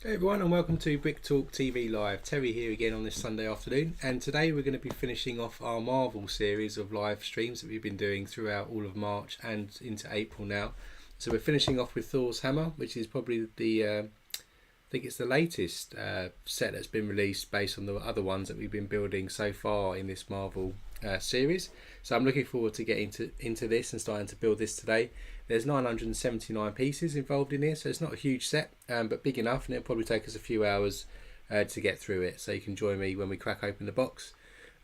Hey everyone, and welcome to Brick Talk TV Live. Terry here again on this Sunday afternoon, and today we're going to be finishing off our Marvel series of live streams that we've been doing throughout all of March and into April now. So we're finishing off with Thor's Hammer, which is probably I think it's the latest set that's been released based on the other ones that we've been building so far in this Marvel series. So I'm looking forward to getting into this and starting to build this today. There's 979 pieces involved in here, so it's not a huge set, but big enough, and it'll probably take us a few hours to get through it. So you can join me when we crack open the box.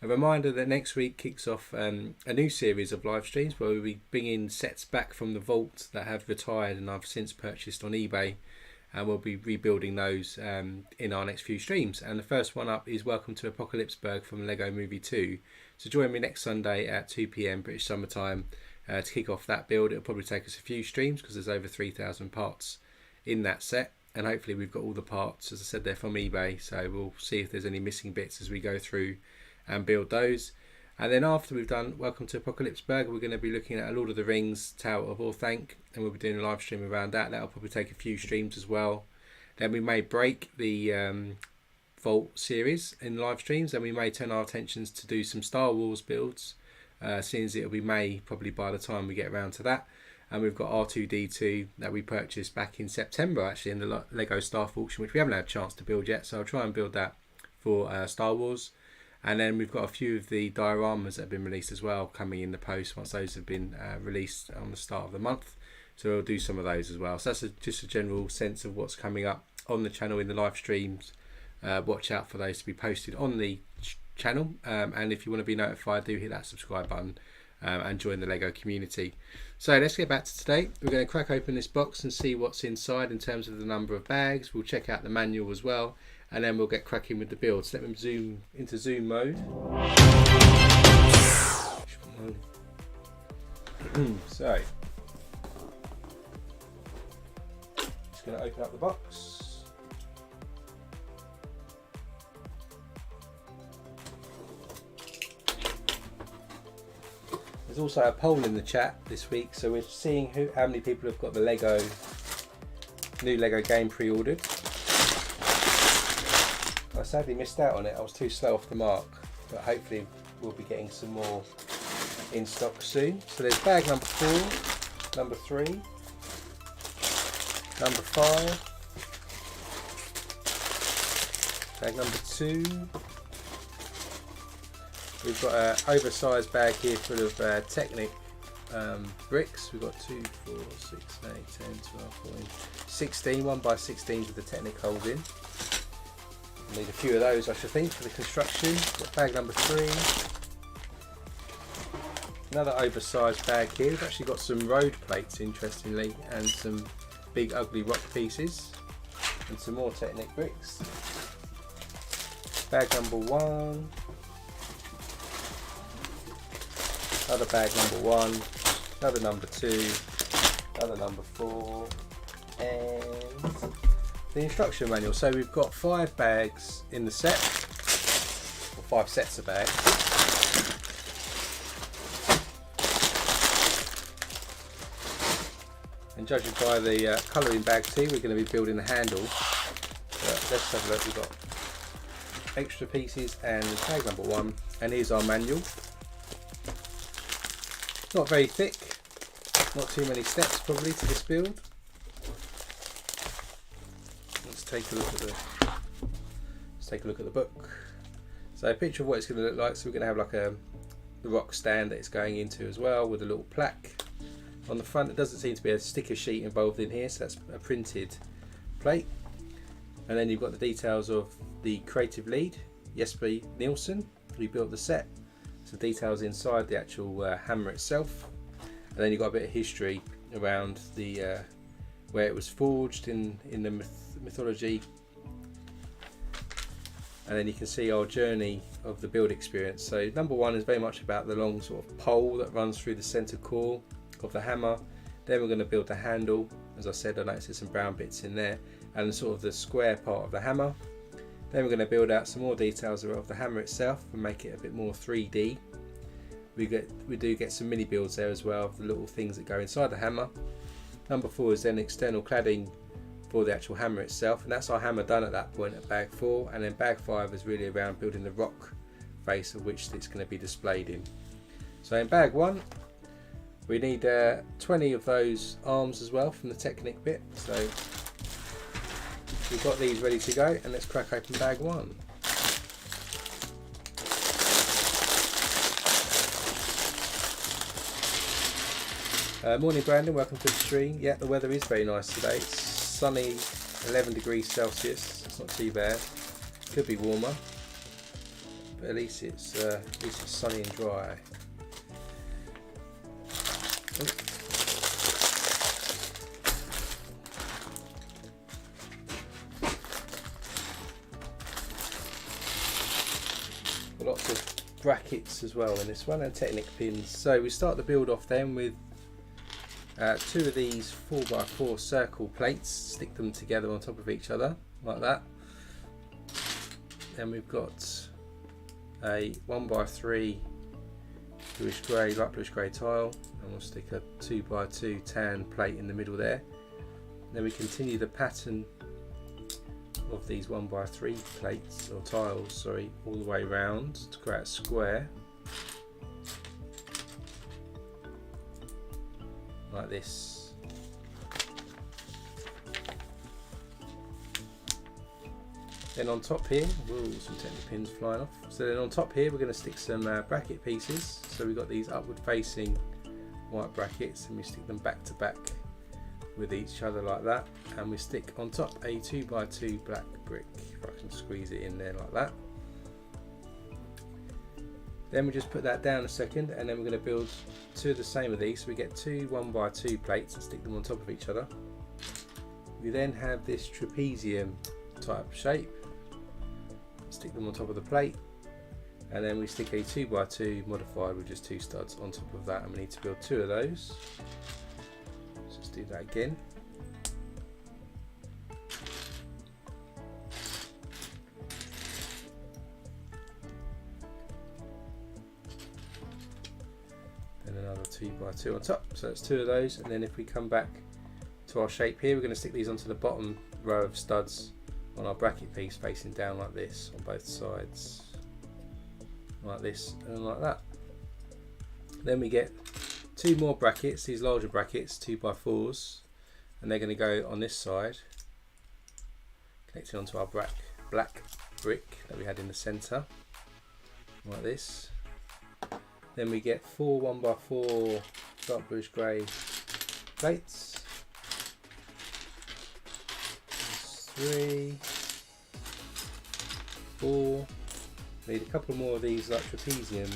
A reminder that next week kicks off a new series of live streams where we'll be bringing sets back from the vault that have retired and I've since purchased on eBay, and we'll be rebuilding those in our next few streams. And the first one up is Welcome to Apocalypseburg from Lego Movie 2. So join me next Sunday at 2 PM British Summer Time to kick off that build. It'll probably take us a few streams because there's over 3,000 parts in that set, and hopefully we've got all the parts, as I said, they're from eBay, so we'll see if there's any missing bits as we go through and build those. And then after we've done Welcome to Apocalypseburg, we're going to be looking at a Lord of the Rings Tower of Orthanc, and we'll be doing a live stream around that. That'll probably take a few streams as well. Then we may break the Vault series in live streams, and we may turn our attentions to do some Star Wars builds, seeing as it'll be May probably by the time we get around to that. And we've got R2D2 that we purchased back in September actually in the Lego Staff auction, which we haven't had a chance to build yet, so I'll try and build that for Star Wars. And then we've got a few of the dioramas that have been released as well coming in the post once those have been released on the start of the month, so we'll do some of those as well. So that's just a general sense of what's coming up on the channel in the live streams. Watch out for those to be posted on the channel, and if you want to be notified, do hit that subscribe button and join the Lego community. So let's get back to today. We're going to crack open this box and see what's inside in terms of the number of bags. We'll check out the manual as well, and then we'll get cracking with the build. So let me zoom into zoom mode. So just going to open up the box. There's also a poll in the chat this week, so we're seeing how many people have got the new Lego game pre-ordered. I sadly missed out on it, I was too slow off the mark, but hopefully we'll be getting some more in stock soon. So there's bag number 4, number 3, number 5, bag number 2. We've got an oversized bag here full of Technic bricks. We've got 2, 4, 6, 8, 10, 12, 14, 16, 1 by 16s with the Technic holes in. We'll need a few of those, I should think, for the construction. We've got bag number 3. Another oversized bag here. We've actually got some road plates, interestingly, and some big ugly rock pieces, and some more Technic bricks. Bag number 1. Another bag number 1, another number 2, another number 4, and the instruction manual. So we've got 5 bags in the set, or 5 sets of bags. And judging by the colour in bag 2, we're going to be building the handle. But let's have a look. We've got extra pieces and bag number 1, and here's our manual. Not very thick, not too many steps probably to this build. Let's take a look at the book. So a picture of what it's going to look like. So we're going to have like the rock stand that it's going into as well, with a little plaque on the front. There doesn't seem to be a sticker sheet involved in here, so that's a printed plate. And then you've got the details of the creative lead, Jesper Nielsen, who built the set. Some details inside the actual hammer itself, and then you've got a bit of history around the where it was forged in the mythology, and then you can see our journey of the build experience. So number 1 is very much about the long sort of pole that runs through the center core of the hammer. Then we're going to build the handle. As I said, I noticed there's some brown bits in there, and sort of the square part of the hammer. Then we're going to build out some more details of the hammer itself and make it a bit more 3D. We do get some mini builds there as well of the little things that go inside the hammer. Number 4 is then external cladding for the actual hammer itself, and that's our hammer done at that point at bag 4. And then bag 5 is really around building the rock face of which it's going to be displayed in. So in bag 1 we need 20 of those arms as well from the Technic bit, so we've got these ready to go, and let's crack open bag 1. Morning Brandon, welcome to the stream. Yeah, the weather is very nice today. It's sunny, 11 degrees Celsius. It's not too bad. Could be warmer, but at least it's sunny and dry. Lots of brackets as well in this one, and Technic pins. So we start the build off then with 2 of these 4x4 circle plates, stick them together on top of each other like that. Then we've got a 1x3 bluish grey, light bluish grey tile, and we'll stick a 2x2 tan plate in the middle there. Then we continue the pattern of these 1x3 plates or tiles, sorry, all the way round to create a square like this. Then on top here, some Technic pins flying off. So then on top here we're going to stick some bracket pieces. So we've got these upward facing white brackets, and we stick them back to back with each other like that, and we stick on top a 2x2 black brick, if I can squeeze it in there like that. Then we just put that down a second, and then we're going to build 2 of the same of these. So we get 2 1x2 plates and stick them on top of each other. We then have this trapezium type shape, stick them on top of the plate, and then we stick a 2x2 modified with just 2 studs on top of that, and we need to build 2 of those. So let's do that again. And another 2x2 on top, so that's 2 of those. And then if we come back to our shape here, we're going to stick these onto the bottom row of studs on our bracket piece facing down like this on both sides, like this and like that. Then we get 2 more brackets, these larger brackets, 2x4s, and they're going to go on this side, connected onto our black brick that we had in the centre, like this. Then we get 4 1x4 dark bluish grey plates. 3, 4, need a couple more of these like trapezium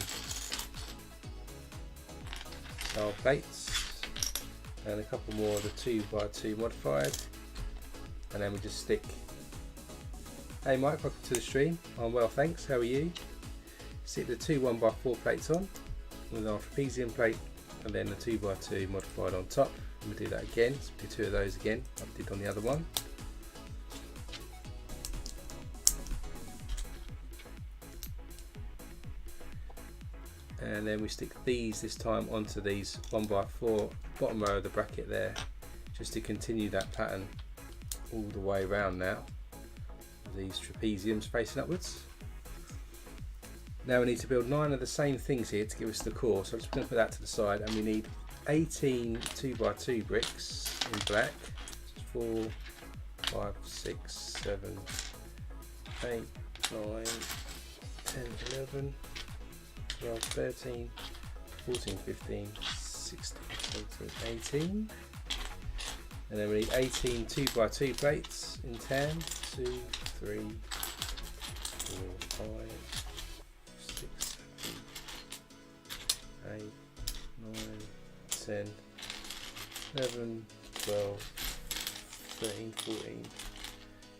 style plates, and a couple more of the 2x2 modified, and then we just stick. Hey Mike, welcome to the stream. I'm well, thanks, how are you? Stick the 2 1x4 plates on with our trapezium plate, and then the 2x2 modified on top, and we'll do that again, so do 2 of those again like we did on the other one. And then we stick these this time onto these 1x4 bottom row of the bracket there, just to continue that pattern all the way around now. These trapeziums facing upwards. Now we need to build 9 of the same things here to give us the core, so I'm just going to put that to the side, and we need 18 2x2 bricks in black. 4, 5, 6, 7, 8, 9, 10, 11, 12, 13, 14, 15, 16, 17, 18. And then we need 18 2x2 plates in 10, 2, 3, 4, 5, 6, 7, 8, 9, 10, 11, 12, 13, 14,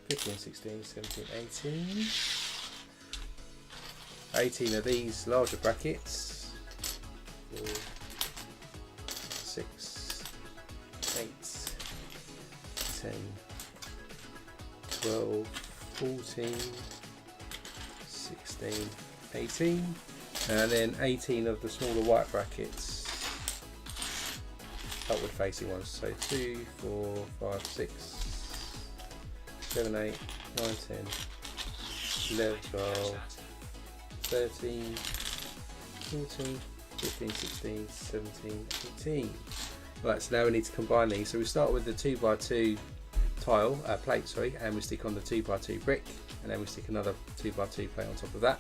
15, 16, 17, 18. 18 of these larger brackets. 4, 6, 8, 10, 12, 14, 16, 18, and then 18 of the smaller white brackets, upward facing ones. So 2, 4, 5, 6, 7, 8, 9, 10, 11, 12, 13, 14, 15, 16, 17, 18. Right, so now we need to combine these. So we start with the 2x2 tile, plate, sorry, and we stick on the 2x2 brick, and then we stick another 2x2 plate on top of that.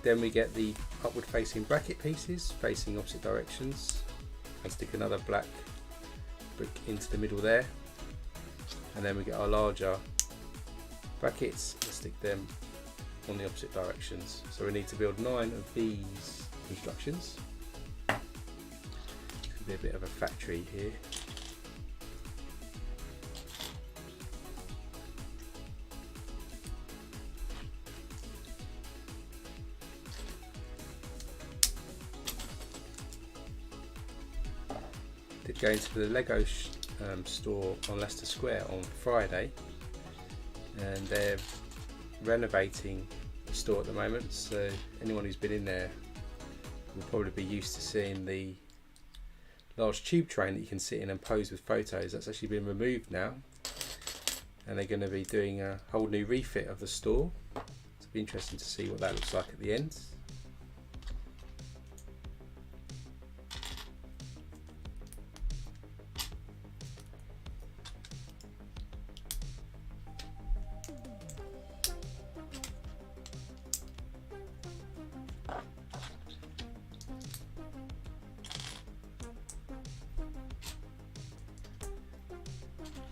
Then we get the upward facing bracket pieces facing opposite directions, and stick another black brick into the middle there. And then we get our larger brackets and stick them on the opposite directions. So we need to build 9 of these constructions. It's going to be a bit of a factory here. Did go into the Lego store on Leicester Square on Friday, and they're renovating the store at the moment, so anyone who's been in there will probably be used to seeing the large tube train that you can sit in and pose with photos. That's actually been removed now, and they're going to be doing a whole new refit of the store. It'll be interesting to see what that looks like at the end.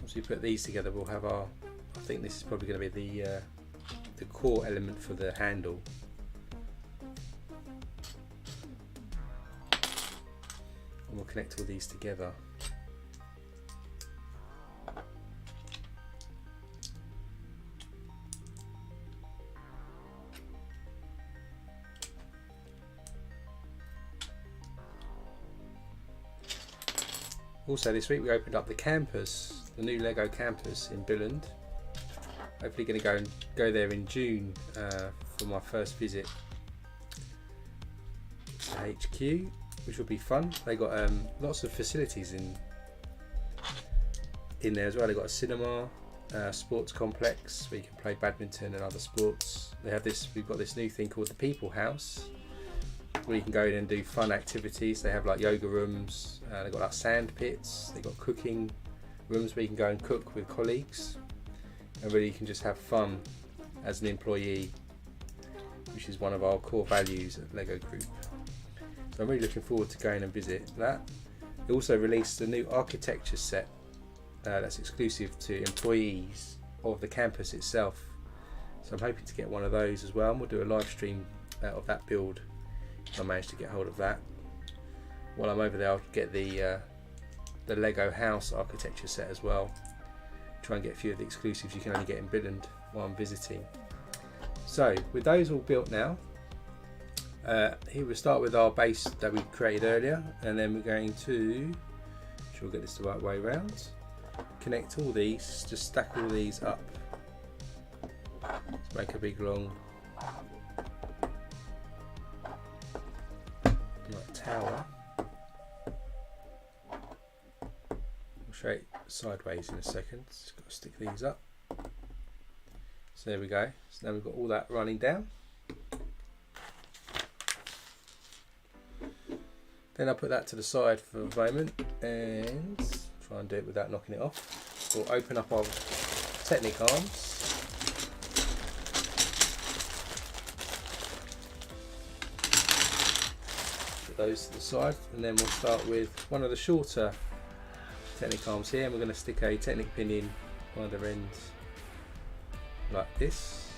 Once we put these together, we'll have our, I think this is probably going to be the core element for the handle. And we'll connect all these together. Also this week we opened up the campus, the new Lego campus in Billund. Hopefully going to go there in June for my first visit to HQ, which will be fun. They got lots of facilities in there as well. They've got a cinema, sports complex where you can play badminton and other sports. They have this. We've got this new thing called the People House, where you can go in and do fun activities. They have like yoga rooms, they've got like sand pits, they've got cooking rooms where you can go and cook with colleagues, and really you can just have fun as an employee, which is one of our core values at Lego Group. So I'm really looking forward to going and visit that. They also released a new architecture set that's exclusive to employees of the campus itself. So I'm hoping to get one of those as well, and we'll do a live stream of that build if I manage to get hold of that. While I'm over there, I'll get the Lego house architecture set as well. Try and get a few of the exclusives you can only get in Billund while I'm visiting. So with those all built now, here we'll start with our base that we created earlier, and then we're going to, sure we'll get this the right way around, connect all these, just stack all these up. Let's make a big long tower. I'll show it sideways in a second. Just got to stick these up. So there we go. So now we've got all that running down. Then I'll put that to the side for a moment and try and do it without knocking it off. We'll open up our Technic arms. Those to the side, and then we'll start with one of the shorter Technic arms here, and we're going to stick a Technic pin in one of the ends like this,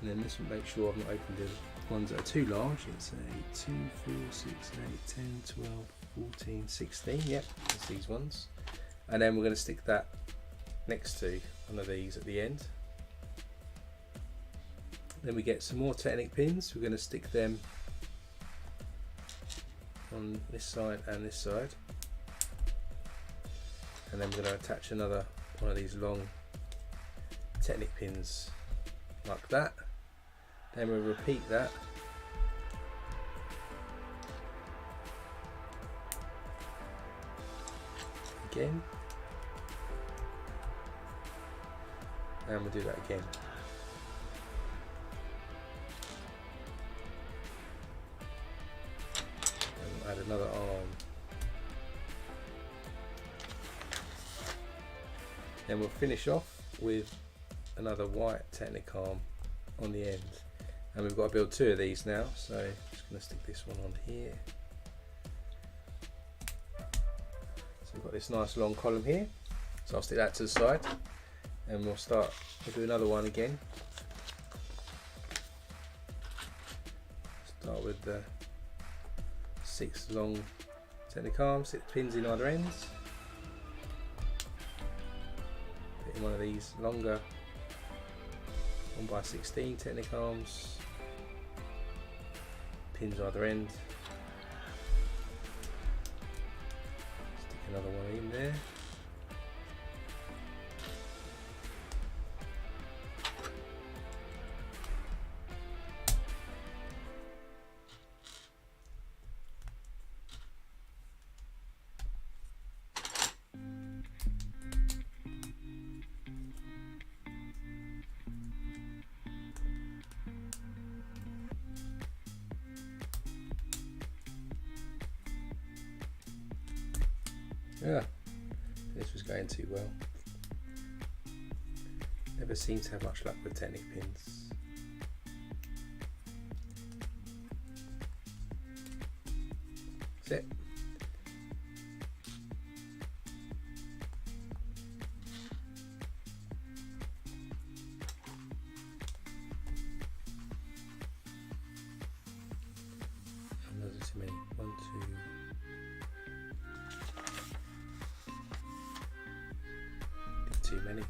and then this will make sure I've not opened the ones that are too large. It's a 2, 4, 6, 8, 10, 12, 14, 16, yep, that's these ones, and then we're going to stick that next to one of these at the end. Then we get some more Technic pins, we're going to stick them on this side and this side, and then we're going to attach another one of these long Technic pins like that. Then we'll repeat that again, And we'll do that again. And we'll add another arm. Then we'll finish off with another white Technic-arm on the end. And we've got to build 2 of these now, so I'm just going to stick this one on here. So we've got this nice long column here, so I'll stick that to the side, and we'll do another one again. Start with the 6 long Technic-arms, 6 pins in either ends. Put in one of these longer 1x16 Technic-arms, pins either end. Stick another one in there. Yeah, this was going too well. Never seem to have much luck with Technic pins. That's it. And those are too many. 1, 2. Too many.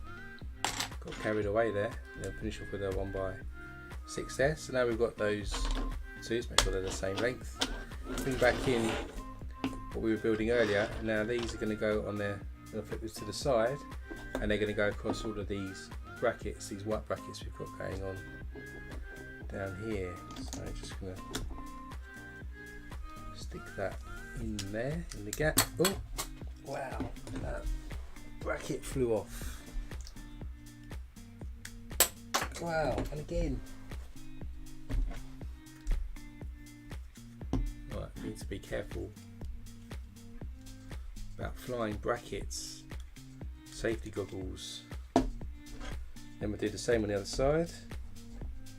Got carried away there. Then finish off with a 1x6 there. So now we've got those 2s, make sure they're the same length. Bring back in what we were building earlier. Now these are going to go on there. I'm going to flip this to the side, and they're going to go across all of these brackets, these white brackets we've got going on down here. So I'm just going to stick that in there in the gap. Oh, wow! That bracket flew off. Wow, and again. Right, need to be careful about flying brackets. Safety goggles. Then we'll do the same on the other side. See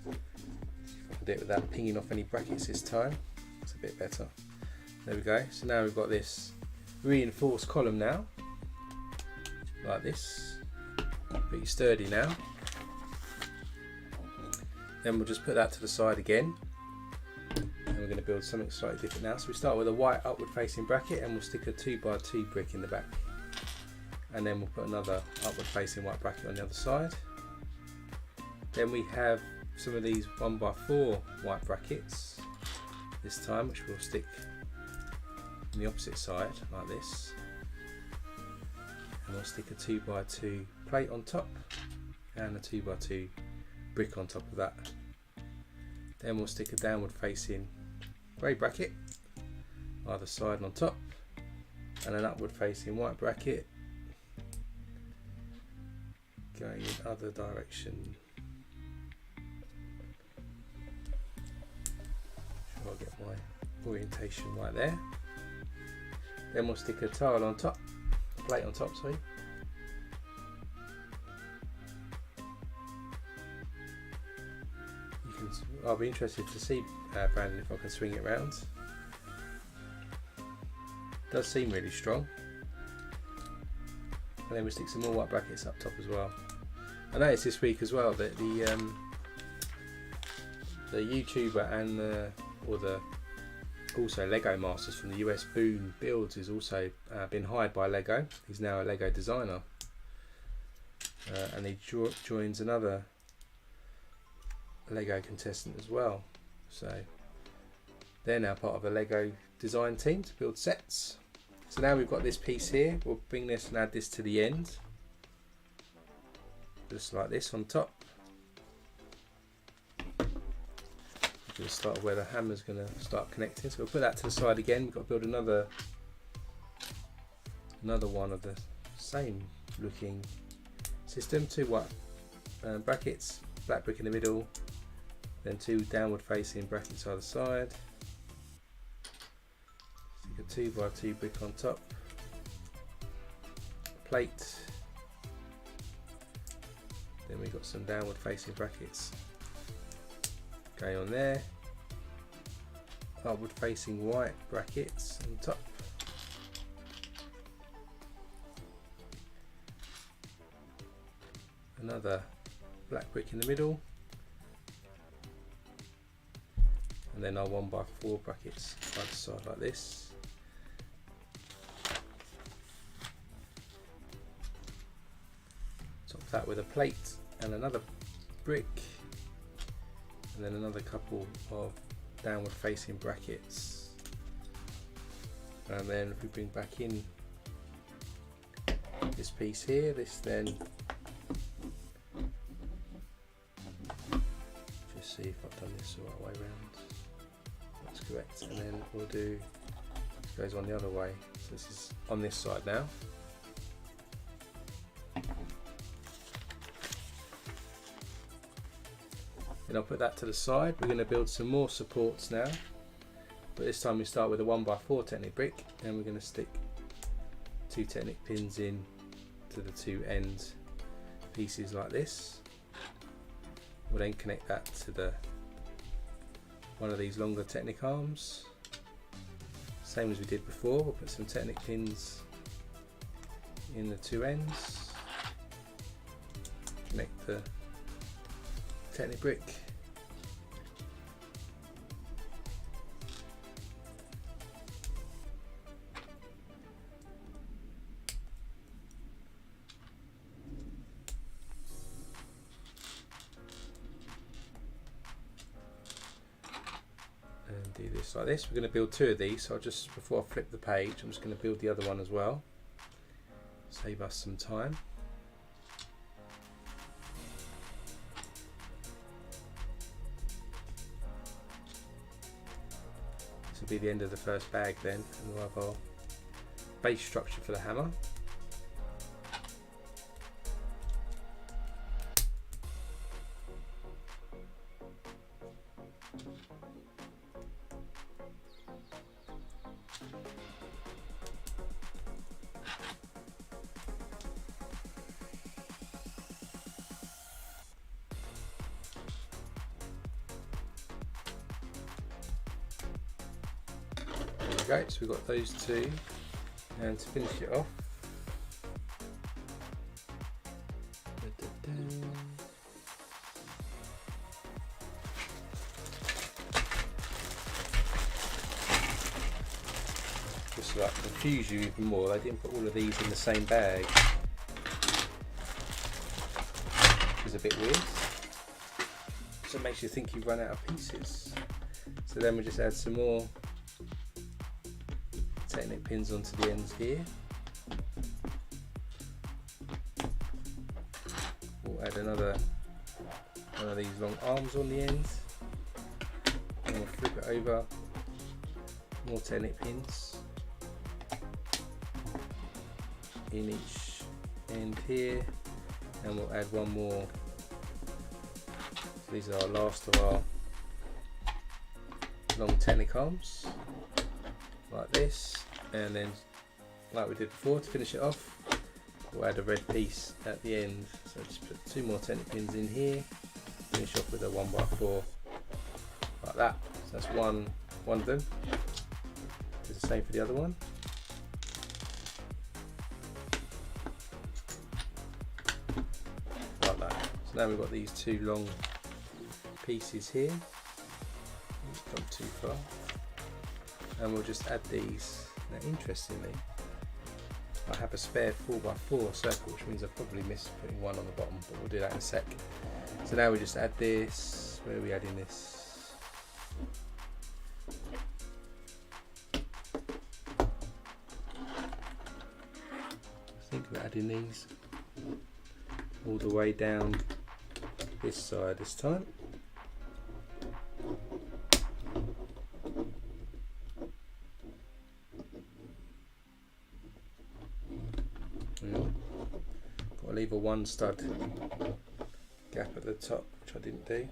if I can do it without pinging off any brackets this time. It's a bit better. There we go. So now we've got this reinforced column now. Like this, pretty sturdy now. Then we'll just put that to the side again, and we're going to build something slightly different now. So we start with a white upward facing bracket, and we'll stick a 2x2 brick in the back, and then we'll put another upward facing white bracket on the other side. Then we have some of these 1x4 white brackets this time, which we'll stick on the opposite side like this. And we'll stick a 2x2 plate on top and a 2x2 brick on top of that. Then we'll stick a downward facing grey bracket either side and on top, and an upward facing white bracket going in other direction. Sure, I'll get my orientation right there. Then we'll stick a tile on top. Plate on top, sorry. I'll be interested to see, Brandon, if I can swing it round. Does seem really strong. And then we'll stick some more white brackets up top as well. I noticed this week as well that the YouTuber and also Lego Masters from the US, Boone Builds, has also been hired by Lego. He's now a Lego designer, and he joins another Lego contestant as well. So they're now part of the Lego design team to build sets. So now we've got this piece here. We'll bring this and add this to the end, just like this on top. We'll start where the hammer's going to start connecting, so we'll put that to the side again. We've got to build another one of the same looking system. 2 white brackets, black brick in the middle, then 2 downward facing brackets either side, stick a 2x2 brick on top, plate, then we've got some downward facing brackets going on there, upward facing white brackets on top, another black brick in the middle, and then our 1x4 brackets either side like this. Top that with a plate and another brick, and then another couple of downward facing brackets, and then if we bring back in this piece here, this then just see if I've done this the right way around. That's correct, and then we'll do, it goes on the other way, so this is on this side now. Then I'll put that to the side. We're going to build some more supports now, but this time we start with a 1x4 Technic brick, and we're going to stick 2 Technic pins in to the 2 end pieces like this. We'll then connect that to one of these longer Technic arms, same as we did before. We'll put some Technic pins in the 2 ends, connect the Technic brick, and do this like this. We're going to build 2 of these, so I'll just, before I flip the page, I'm just going to build the other one as well, save us some time. This will be the end of the first bag then, and we'll have our base structure for the hammer. There we go, so we've got those 2, and to finish it off, just to like confuse you even more, they didn't put all of these in the same bag, which is a bit weird, so it makes you think you've run out of pieces. So then we just add some more Technic pins onto the ends here. We'll add another one of these long arms on the end, and we'll flip it over, more Technic pins in each end here, and we'll add one more. So these are our last of our long Technic arms, like this, and then like we did before, to finish it off, we'll add a red piece at the end. So just put 2 more Technic pins in here, finish off with a 1x4 like that. So that's one of them. Do the same for the other one. Like that. So now we've got these 2 long pieces here. It's gone too far. And we'll just add these. Now interestingly, I have a spare 4x4 circle, which means I've probably missed putting one on the bottom, but we'll do that in a sec. So now we just add this. Where are we adding this? Think about adding these all the way down this side this time. Got to leave a 1 stud gap at the top, which I didn't do.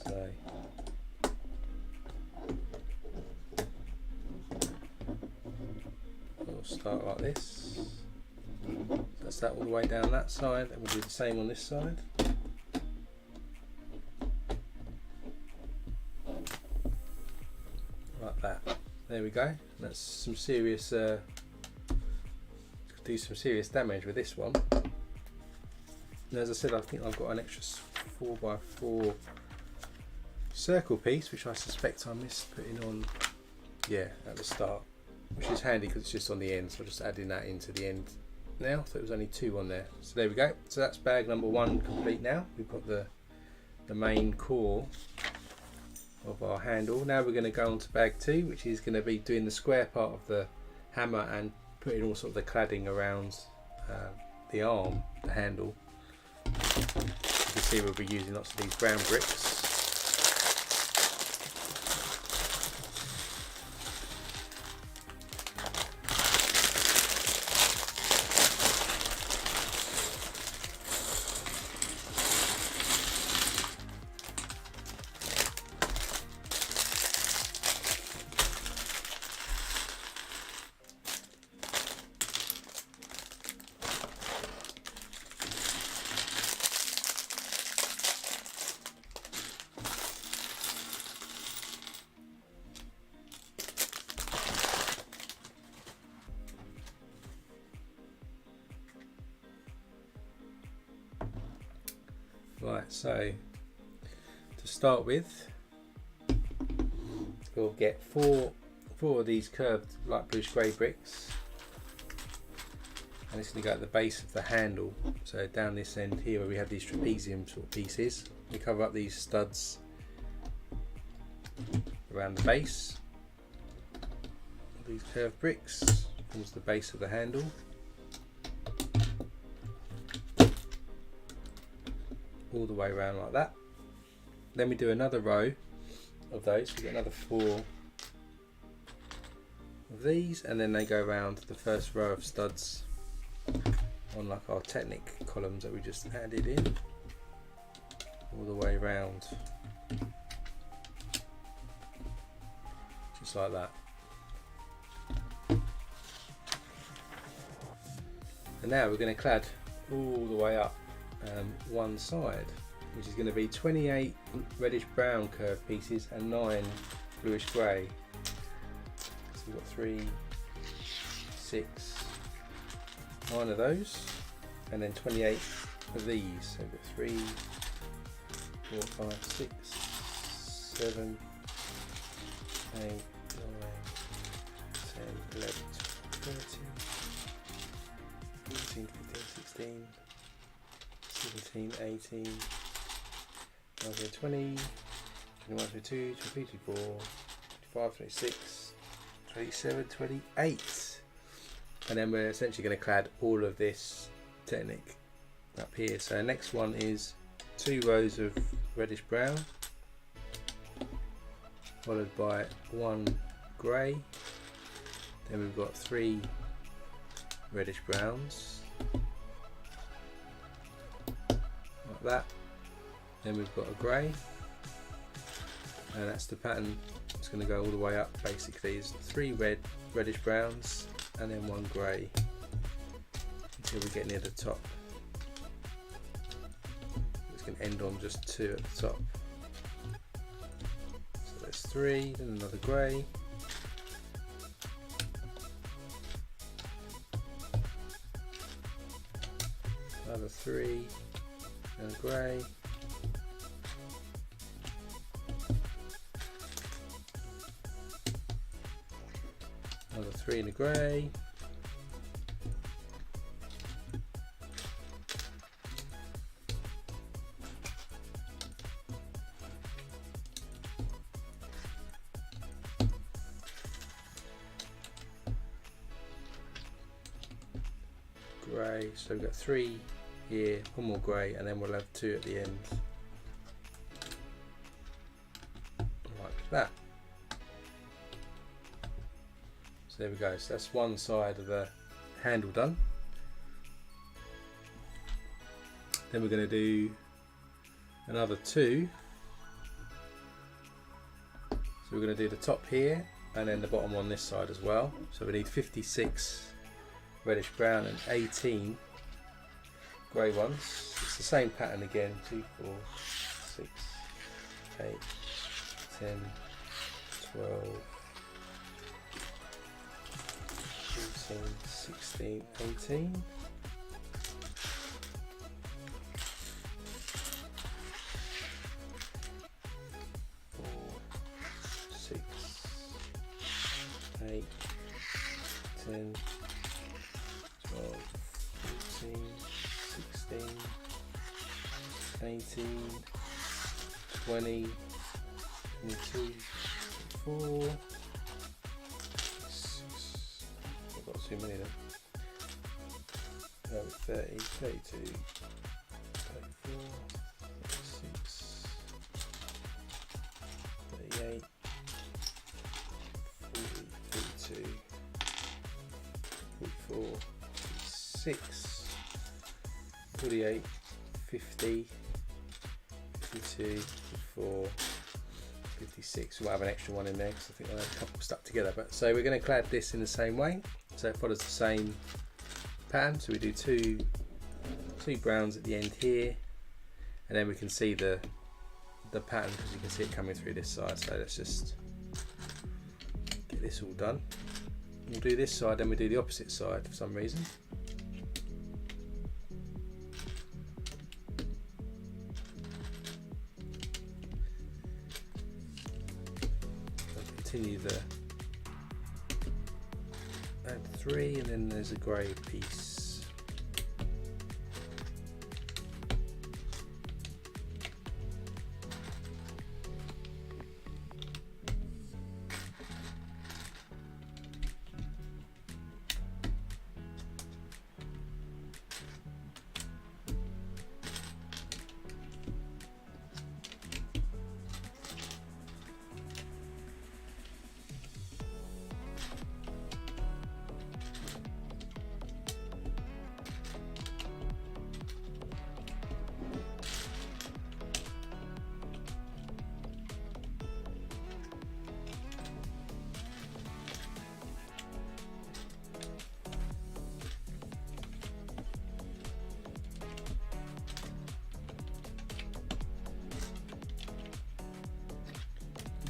So we'll start like this. So that's that all the way down that side, and we'll do the same on this side. Like that. There we go. That's some serious do some serious damage with this one. And as I said, I think I've got an extra 4x4 circle piece, which I suspect I missed putting on, yeah, at the start, which is handy because it's just on the end, so I'm just adding that into the end now. So it was only 2 on there. So there we go. So that's bag number 1 complete now. We've got the main core of our handle. Now we're going to go on to bag 2, which is going to be doing the square part of the hammer and putting all sort of the cladding around the arm, the handle. You can see we'll be using lots of these brown bricks. Right, so to start with, we'll get four of these curved light bluish grey bricks, and it's going to go at the base of the handle. So down this end here where we have these trapezium sort of pieces, we cover up these studs around the base of these curved bricks, forms the base of the handle. All the way around like that. Then we do another row of those. We get another 4 of these, and then they go around the first row of studs on like our Technic columns that we just added in, all the way around, just like that. And now we're going to clad all the way up one side, which is going to be 28 reddish brown curved pieces and 9 bluish grey. So we've got 3, 6, 9 of those, and then 28 of these. So we've got 3, 4, 5, 6, 7, 8, 9, 10, 11, 12, 13, 14, 15, 16, 17, 18, 19, 20, 21, 22, 23, 24, 25, 26, 27, 28. And then we're essentially going to clad all of this Technic up here. So next one is 2 rows of reddish brown, followed by 1 grey. Then we've got 3 reddish browns, like that. Then we've got a grey, and that's the pattern. It's going to go all the way up. Basically, it's 3 reddish browns and then 1 grey until we get near the top. It's going to end on just 2 at the top. So there's 3, then another grey, another 3, and a grey, another 3 and a grey, grey. So we've got 3 here, 1 more grey, and then we'll have 2 at the end, that. So there we go, so that's one side of the handle done. Then we're going to do another two. So we're going to do the top here and then the bottom on this side as well. So we need 56 reddish brown and 18 grey ones. It's the same pattern again, 2, 4, 6, 8, 10, 12, 14, 16, 18. Eight, 10, 12, 14, 16, 18, 20, 22, 24, 6, I've got too many of them, 30, 32, 34, 36, 38, 44, 46, 48, 50, 52, 54, 56. We'll have an extra one in there because I think I have a couple stuck together. But so we're going to clad this in the same way. So it follows the same pattern. So we do two browns at the end here, and then we can see the pattern because you can see it coming through this side. So let's just get this all done. We'll do this side, then we do the opposite side for some reason. I'll continue the add 3, and then there's a grey piece.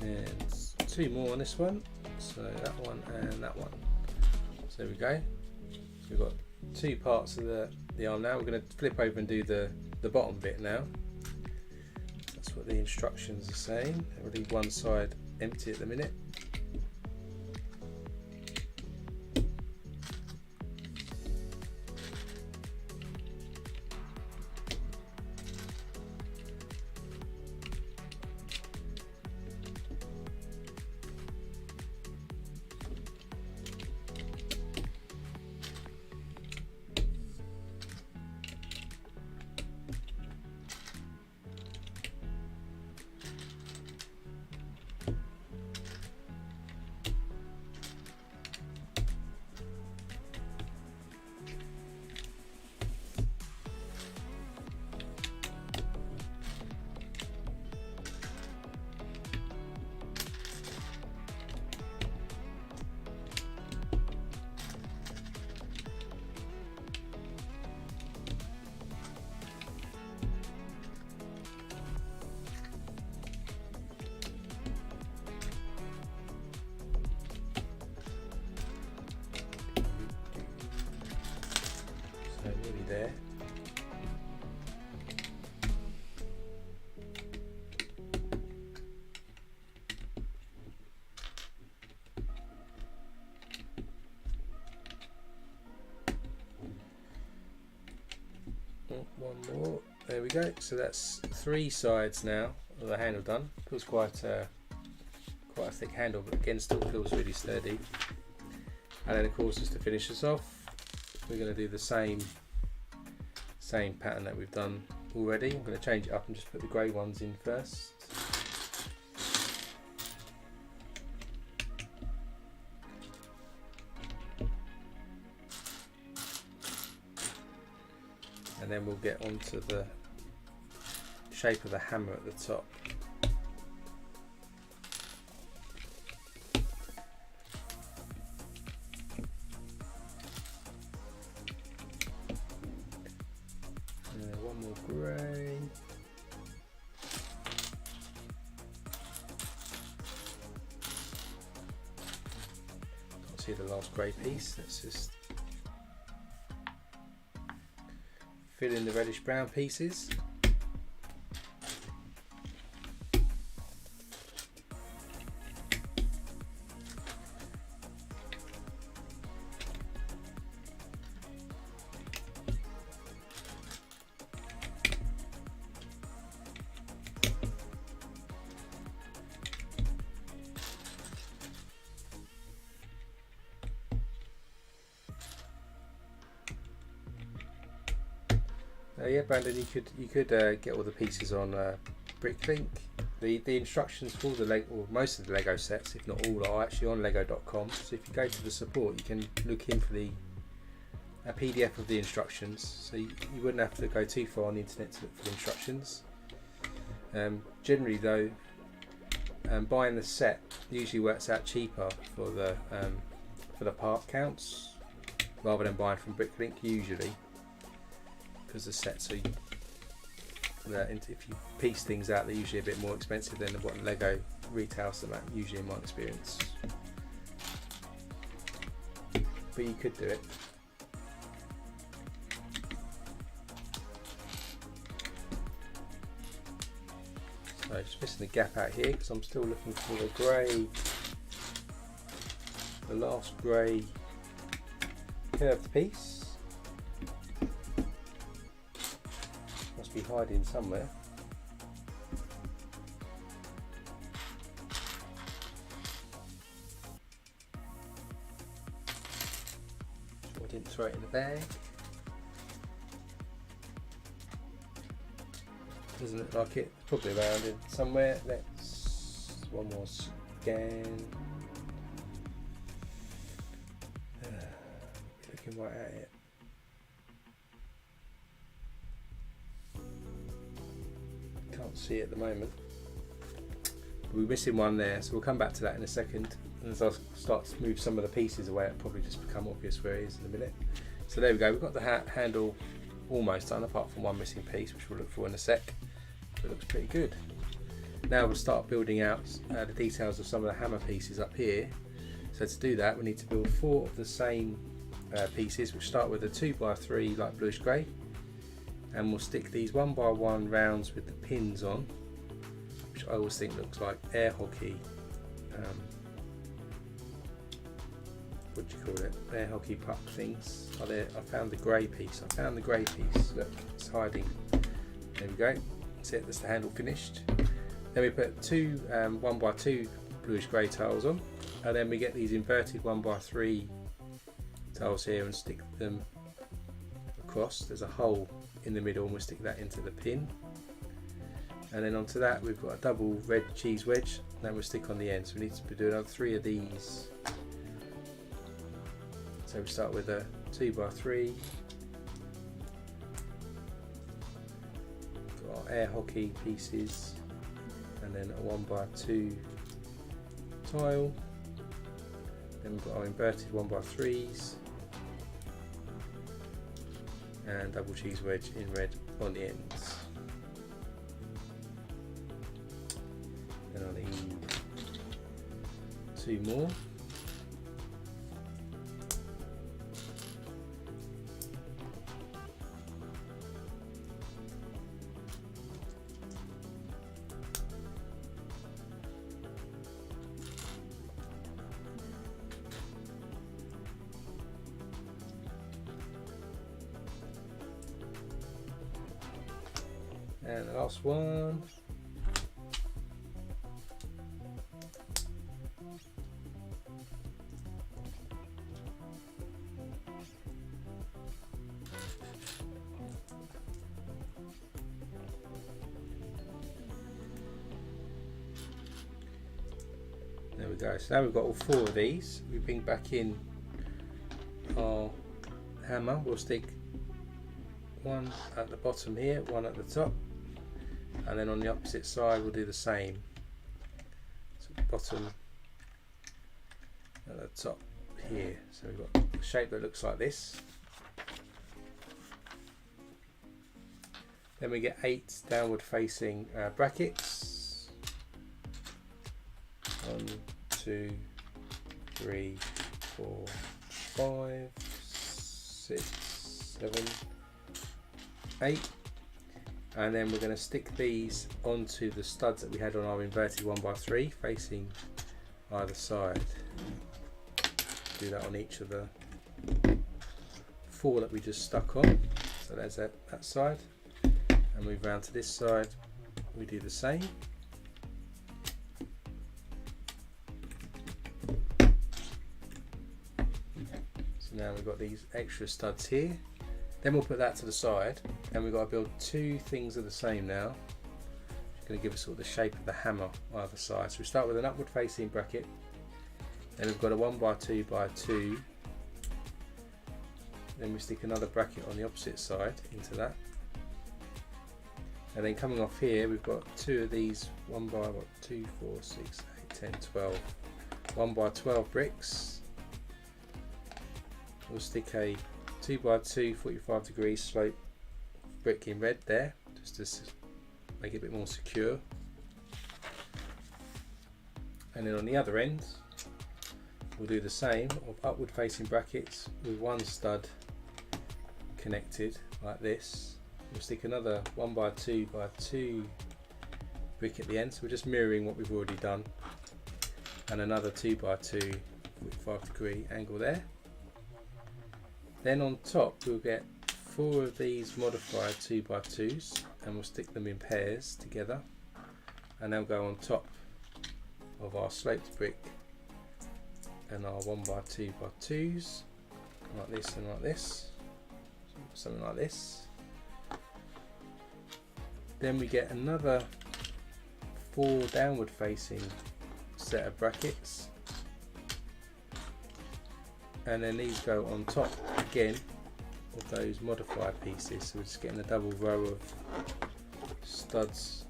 And 2 more on this one, so that one and that one. So there we go. So we've got 2 parts of the arm now. We're going to flip over and do the bottom bit now. That's what the instructions are saying. I'll leave one side empty at the minute. Nearly there. Oh, one more. There we go. So that's 3 sides now of the handle done. Feels quite a thick handle, but again still feels really sturdy. And then of course, just to finish this off, we're going to do the same pattern that we've done already. I'm going to change it up and just put the grey ones in first. and then we'll get onto the shape of the hammer at the top. And one more grey. Can't see the last grey piece. Let's just fill in the reddish brown pieces. Yeah, Brandon, you could get all the pieces on Bricklink. The instructions for the Lego, or most of the Lego sets, if not all, are actually on Lego.com. So if you go to the support, you can look in for a PDF of the instructions. So you wouldn't have to go too far on the internet to look for the instructions. Generally, though, buying the set usually works out cheaper for the part counts rather than buying from Bricklink usually. Because the sets are, if you piece things out, they're usually a bit more expensive than what Lego retails them at, usually in my experience. But you could do it. So just missing the gap out here because I'm still looking for the grey, the last grey curved piece. Be hiding somewhere. So I didn't throw it in the bag. Doesn't look like it. It's probably around it somewhere. Let's one more scan. Looking right at it. Can't see it at the moment. We're missing one there, so we'll come back to that in a second. And as I start to move some of the pieces away, it'll probably just become obvious where it is in a minute. So there we go, we've got the handle almost done, apart from one missing piece, which we'll look for in a sec. But it looks pretty good. Now we'll start building out the details of some of the hammer pieces up here. So to do that, we need to build 4 of the same pieces, which start with a 2x3 light bluish grey. And we'll stick these 1x1 rounds with the pins on, which I always think looks like air hockey. What do you call it? Air hockey puck things. Oh, there! I found the grey piece. Look, it's hiding. There we go. That's it. That's the handle finished. Then we put 2 1x2 bluish grey tiles on, and then we get these inverted 1x3 tiles here and stick them across. There's a hole in the middle and we'll stick that into the pin, and then onto that we've got a double red cheese wedge that we'll stick on the end. So we need to do another 3 of these. So we start with a 2x3, got our air hockey pieces, and then a 1x2 tile. Then we've got our inverted 1x3s and double cheese wedge in red on the ends. Then I need 2 more. And the last one. There we go. So now we've got all 4 of these. We bring back in our hammer. We'll stick one at the bottom here, one at the top, and then on the opposite side we'll do the same. So bottom at the top here. So we've got a shape that looks like this. Then we get 8 downward facing brackets. 1, 2, 3, 4, 5, 6, 7, 8. And then we're going to stick these onto the studs that we had on our inverted 1x3 facing either side. Do that on each of the 4 that we just stuck on. So there's that side. And move round to this side, we do the same. So now we've got these extra studs here. Then we'll put that to the side, and we've got to build 2 things of the same now. It's going to give us sort of the shape of the hammer either side. So we start with an upward facing bracket, then we've got a 1x2x2, then we stick another bracket on the opposite side into that. And then coming off here, we've got 2 of these 1 by 2, 4, 6, 8, 10, 12, 1x12 bricks. We'll stick a 2x2 45 degree slope brick in red there, just to make it a bit more secure. And then on the other end, we'll do the same of upward facing brackets with 1 stud connected like this. We'll stick another 1x2x2 brick at the end, so we're just mirroring what we've already done, and another 2x2 45 degree angle there. Then on top we'll get 4 of these modified 2x2s, and we'll stick them in pairs together, and they'll go on top of our sloped brick and our 1x2x2s, like this and like this, something like this. Then we get another 4 downward facing set of brackets, and then these go on top again of those modified pieces, so we're just getting a double row of studs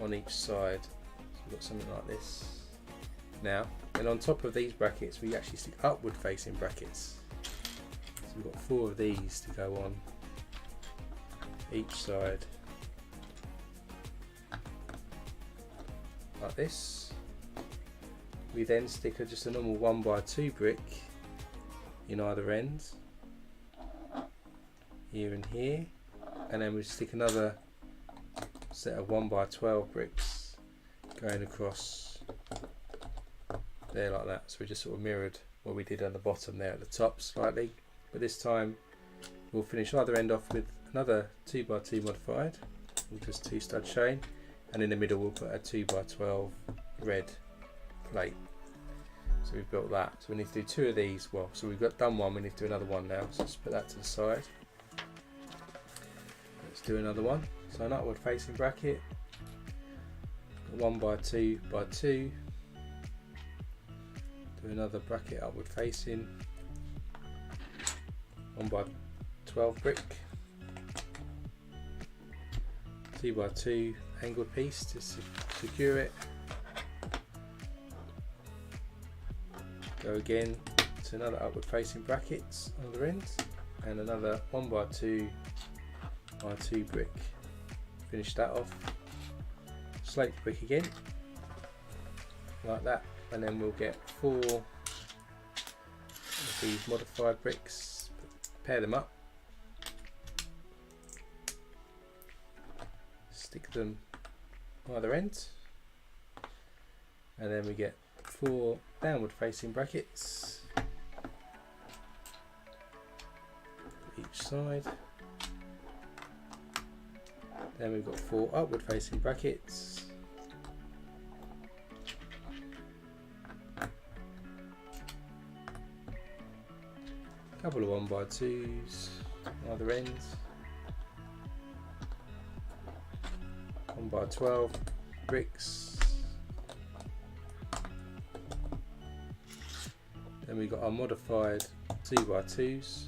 on each side. So we've got something like this now. And on top of these brackets we actually stick upward facing brackets, so we've got 4 of these to go on each side like this. We then stick just a normal 1x2 brick in either end, here and here, and then we stick another set of 1x12 bricks going across there like that. So we just sort of mirrored what we did on the bottom there at the top slightly, but this time we'll finish either end off with another 2x2 modified with just 2 stud chain, and in the middle we'll put a 2x12 red plate. So we've built that. So we need to do 2 of these. Well, so we've got done one, we need to do another one now. So let's put that to the side. Let's do another one. So an upward facing bracket, 1x2x2. Do another bracket upward facing, 1x12 brick, 2x2 angled piece to secure it. Go again to another upward facing brackets on the other end, and another 1x2x2 brick. Finish that off. Sloped brick again, like that, and then we'll get 4 of these modified bricks, pair them up, stick them either end, and then we get 4 downward facing brackets each side. Then we've got 4 upward facing brackets, a couple of 1x2s either ends, 1x12 bricks. Then we've got our modified 2x2s,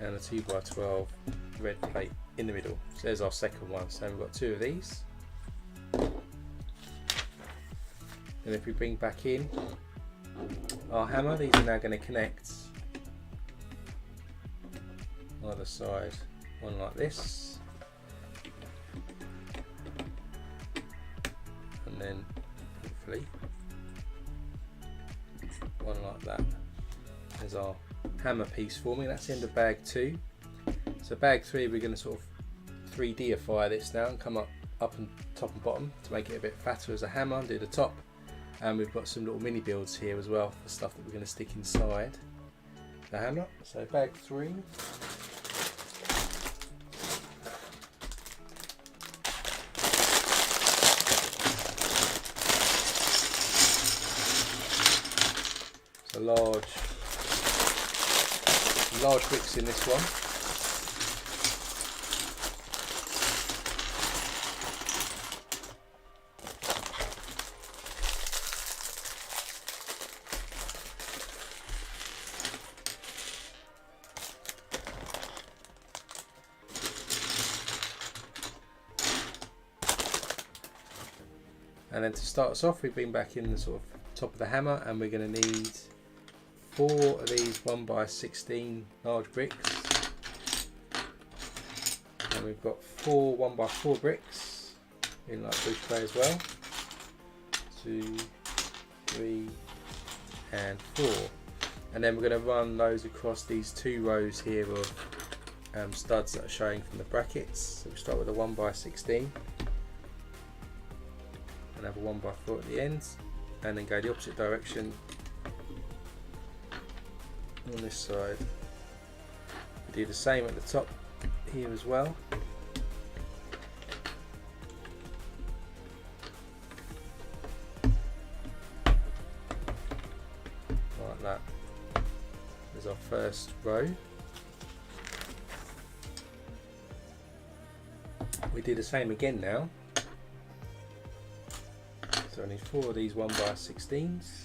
and a 2x12 red plate in the middle. So there's our second one. So we've got 2 of these. And if we bring back in our hammer, these are now going to connect either side, one like this, and then hopefully one like that. There's our hammer piece forming. That's the end of bag 2. So bag 3, we're going to sort of 3Dify this now and come up and top and bottom to make it a bit fatter as a hammer, do the top. And we've got some little mini builds here as well for stuff that we're going to stick inside the hammer. So bag 3. So large bricks in this one. And then to start us off, we bring back in the sort of top of the hammer, and we're going to need 4 of these 1x16 large bricks, and we've got 4 1x4 bricks in light blue spray as well. 2, 3, and 4, and then we're going to run those across these 2 rows here of studs that are showing from the brackets. So we start with a 1x16. And have a 1x4 at the ends, and then go the opposite direction on this side. We do the same at the top here as well. Like that. There's our first row. We do the same again now. So I need 4 of these 1x16s.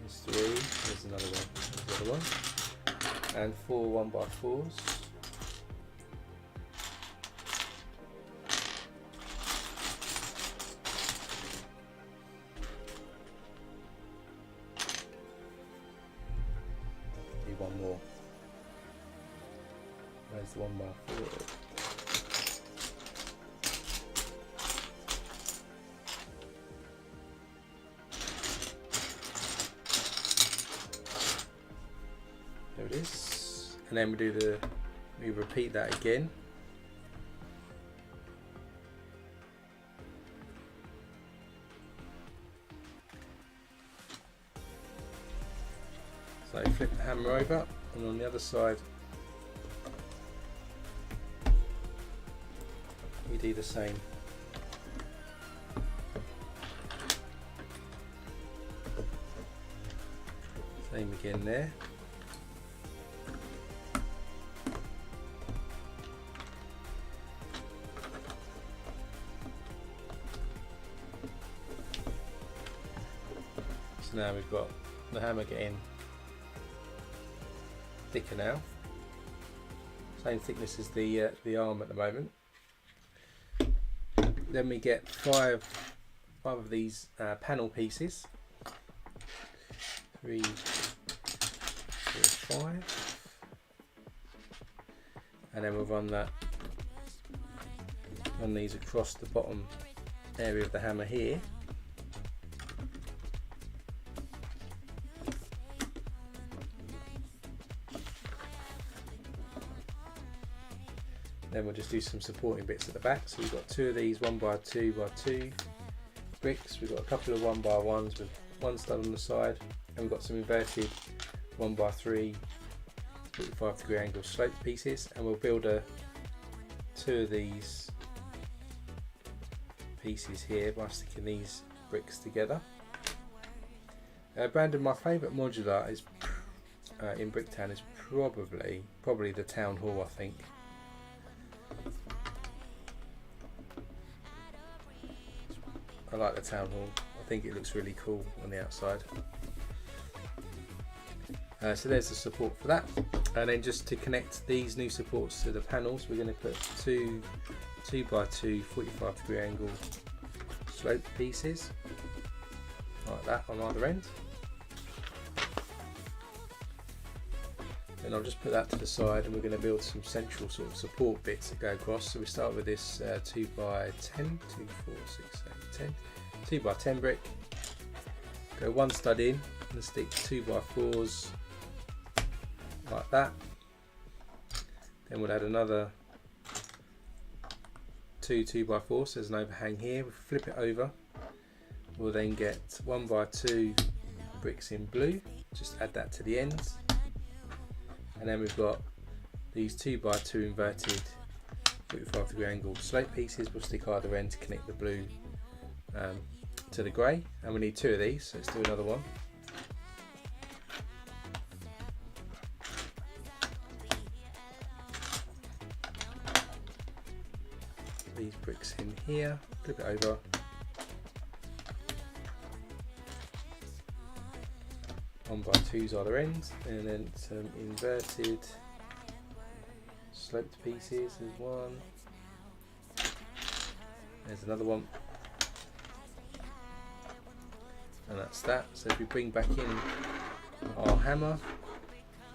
There's 3. There's another one. There's the other one. And 4 1x4s. Need one more. There's the 1x4. There it is, and then we repeat that again. So flip the hammer over, and on the other side we do the same. Same again there. So now we've got the hammer getting thicker now. Same thickness as the arm at the moment. Then we get five of these panel pieces. 3, 4, 5, and then we'll run these across the bottom area of the hammer here. Then we'll just do some supporting bits at the back. So we've got 2 of these 1x2x2 bricks. We've got a couple of 1x1s with 1 stud on the side, and we've got some inverted 1x3 45-degree angle sloped pieces, and we'll build 2 of these pieces here by sticking these bricks together. Brandon, my favourite modular is in Bricktown is probably the Town Hall, I think. I like the Town Hall. I think it looks really cool on the outside. So there's the support for that, and then just to connect these new supports to the panels, we're going to put two 2x2 45-degree angle slope pieces like that on either end. And I'll just put that to the side, and we're going to build some central sort of support bits that go across. So we start with this 2x10, 2, 4, 6, 8, 10, 2x10 brick. Go one stud in and stick 2x4s like that. Then we'll add another 2 2x4s, so there's an overhang here. We'll flip it over. We'll then get 1x2 bricks in blue, just add that to the ends. And then we've got these 2x2 inverted 45-degree angle slope pieces. We'll stick either end to connect the blue to the grey, and we need 2 of these, so let's do another one. These bricks in here, flip it over. One by twos either ends, and then some inverted sloped pieces. There's one. There's another one. And that's that. So if we bring back in our hammer,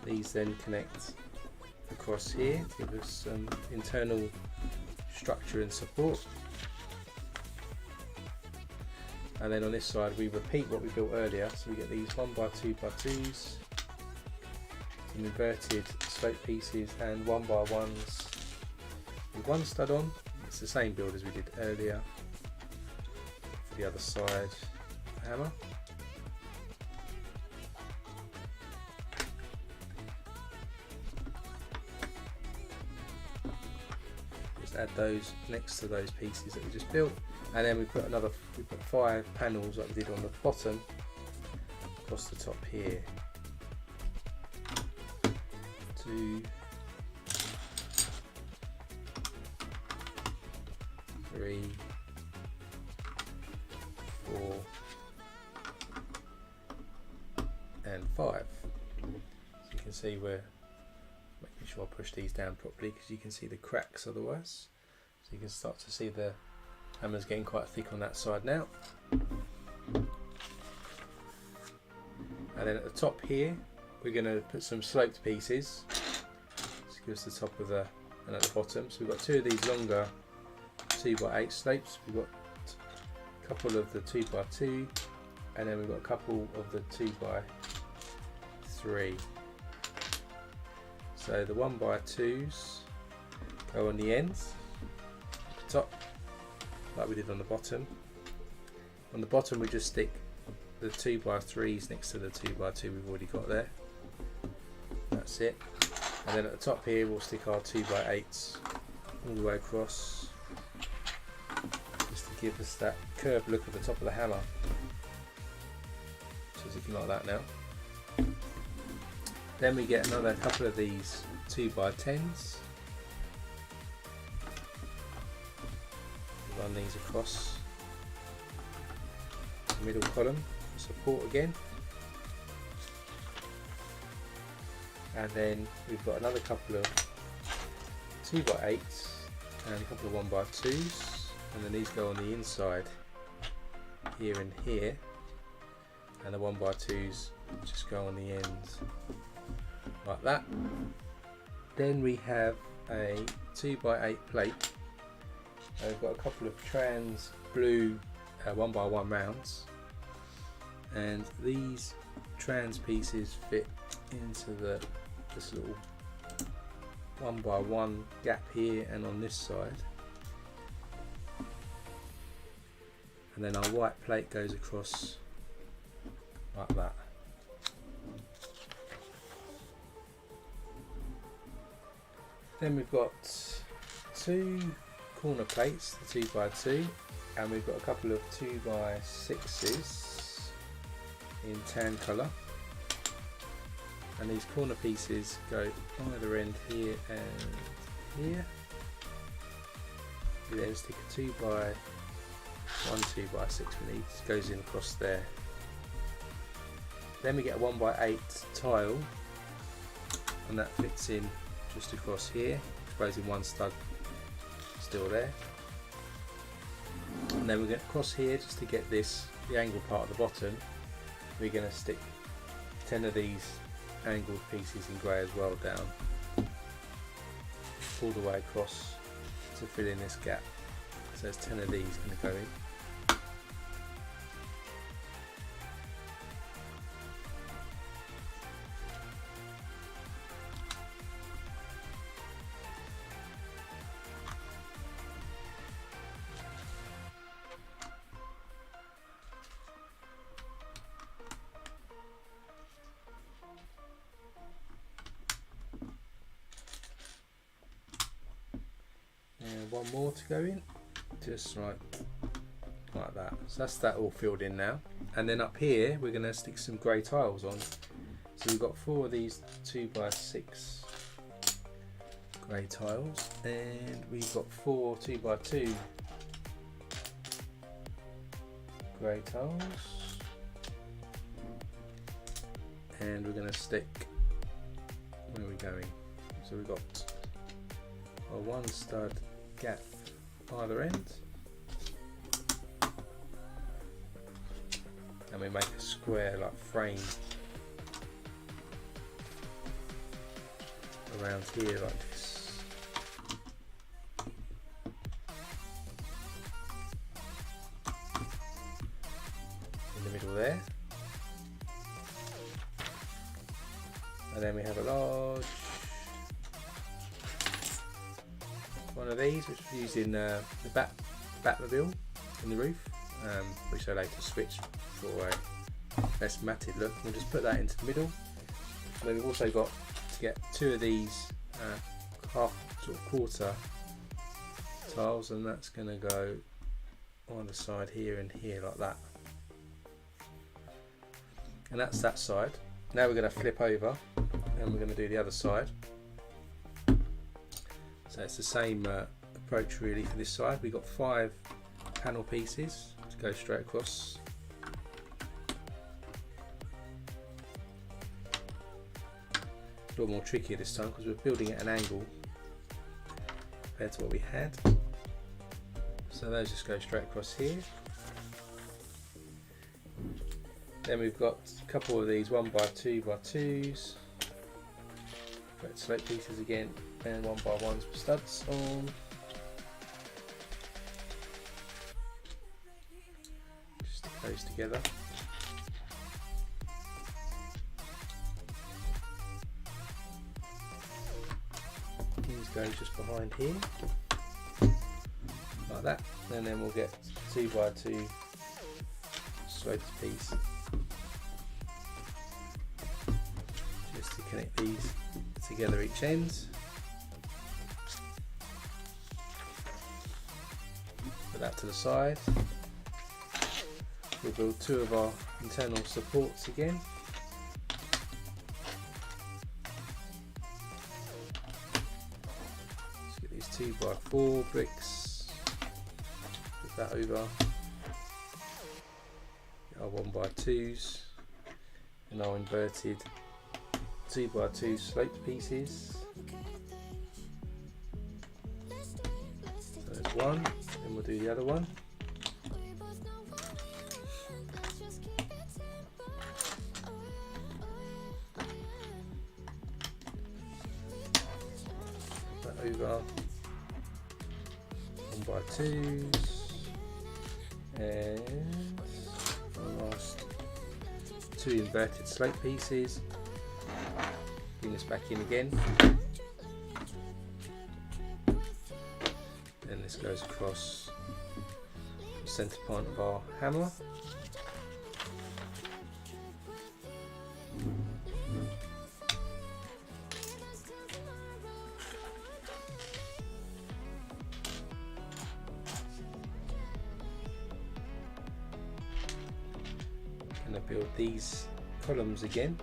these then connect across here to give us some internal structure and support. And then on this side we repeat what we built earlier, so we get these 1x2x2s, some inverted slope pieces and 1x1s with one stud on. It's the same build as we did earlier for the other side hammer. Just add those next to those pieces that we just built. And then we put 5 panels like we did on the bottom across the top here. 2, 3, 4, and 5. So you can see we're making sure I push these down properly, because you can see the cracks otherwise. So you can start to see the hammer's getting quite thick on that side now. And then at the top here we're going to put some sloped pieces. Just give us the top of the, and at the bottom. So we've got 2 of these longer 2x8 slopes. We've got a couple of the 2x2, and then we've got a couple of the 2x3. So the 1x2s go on the ends, at the top, like we did on the bottom. On the bottom we just stick the 2x3s next to the 2x2 we've already got there. That's it. And then at the top here we'll stick our 2x8s all the way across, just to give us that curved look at the top of the hammer. So it's looking like that now. Then we get another couple of these 2x10s. Run these across the middle column for support again. And then we've got another couple of 2x8s and a couple of 1x2s, and then these go on the inside here and here, and the 1x2s just go on the ends like that. Then we have a 2x8 plate. We've got a couple of trans blue 1x1 rounds, and these trans pieces fit into this little 1x1 gap here and on this side, and then our white plate goes across like that. Then we've got 2 corner plates, the 2x2, and we've got a couple of 2x6s in tan colour, and these corner pieces go either end here and here. We then stick a 2x1, 2x6 with these, goes in across there. Then we get a 1x8 tile and that fits in just across here, exposing one stud still there. And then we're going to cross here just to get this, the angled part at the bottom. We're going to stick 10 of these angled pieces in grey as well down all the way across to fill in this gap. So there's 10 of these going to go in. And one more to go in, just like that. So that's that all filled in now. And then up here we're going to stick some grey tiles on. So we've got 4 of these 2x6 grey tiles, and we've got 4 2x2 grey tiles, and we're going to stick, where are we going? So we've got a 1 stud gap either end, and we make a square like frame around here like this. In the middle there, and then we have a large one of these, which we use in the Batmobile in the roof, which I later switched for a less matted look. We'll just put that into the middle. And then we've also got to get 2 of these half sort of quarter tiles, and that's going to go on the side here and here like that. And that's that side. Now we're going to flip over and we're going to do the other side. So it's the same approach really for this side. We've got 5 panel pieces to go straight across. A little more trickier this time because we're building at an angle compared to what we had. So those just go straight across here. Then we've got a couple of these 1x2x2s, red slate pieces again, and 1x1s with studs on. Just stick those together. These go just behind here, like that, and then we'll get 2x2 sloped piece just to connect these together each end. Put that to the side. We'll build 2 of our internal supports again. Let's get these 2x4 bricks. Put that over. Get our 1x2s and our inverted 2x2 sloped pieces. So there's one, and we'll do the other one. Put that over 1x2s, and our last 2 inverted slope pieces. Bring this back in again, and this goes across the centre point of our hammer. Going to build these columns again.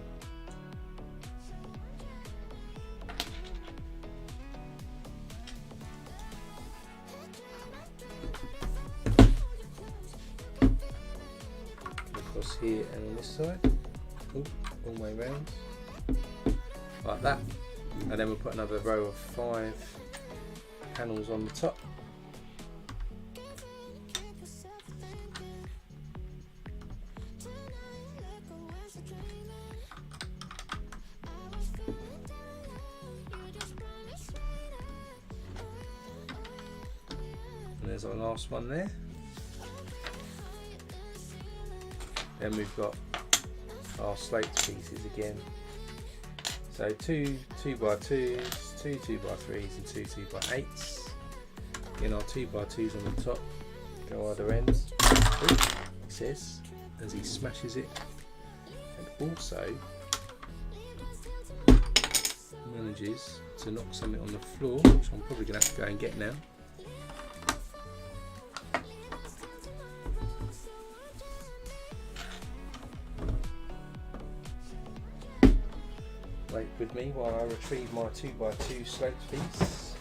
Here and on this side, all the way around, like that. and then we'll put another row of 5 panels on the top. And there's our last one there. Then we've got our slate pieces again. So two 2x2s, two 2x3s and two 2x8s. Again, our 2x2s on the top go either ends. Ooh, he says as he smashes it, and also manages to knock something on the floor, which I'm probably going to have to go and get now. Wait with me while I retrieve my 2x2 slate piece.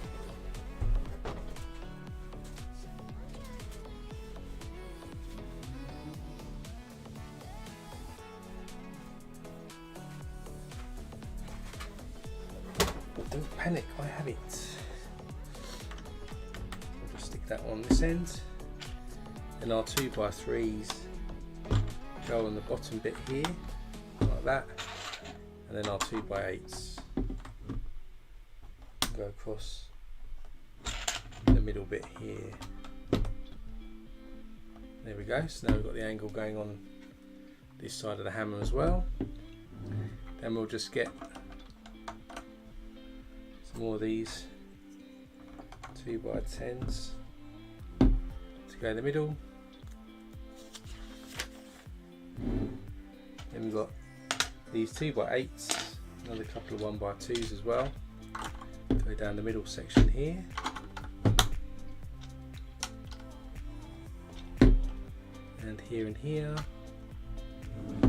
But don't panic, I have it. I'll just stick that on this end. And our 2x3s go on the bottom bit here, like that. And then our 2x8s go across the middle bit here. There we go. So now we've got the angle going on this side of the hammer as well. Then we'll just get some more of these 2x10s to go in the middle. Then we've got these 2x8s, another couple of 1x2s as well, go down the middle section here. And here and here. A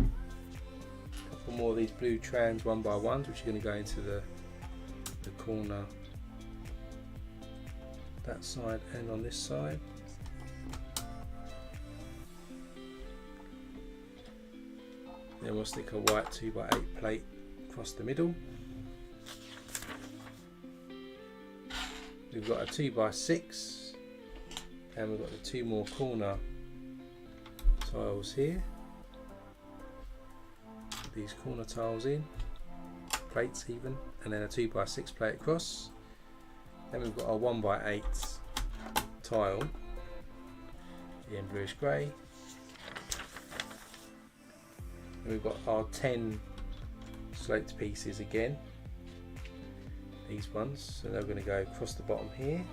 couple more of these blue trans 1x1s, which are going to go into the corner that side and on this side. Then we'll stick a white 2x8 plate across the middle. We've got a 2x6 and we've got the 2 more corner tiles here. Put these corner tiles in, plates even, and then a 2x6 plate across. Then we've got our 1x8 tile in bluish grey. And we've got our 10 slate pieces again, these ones, so they're going to go across the bottom here,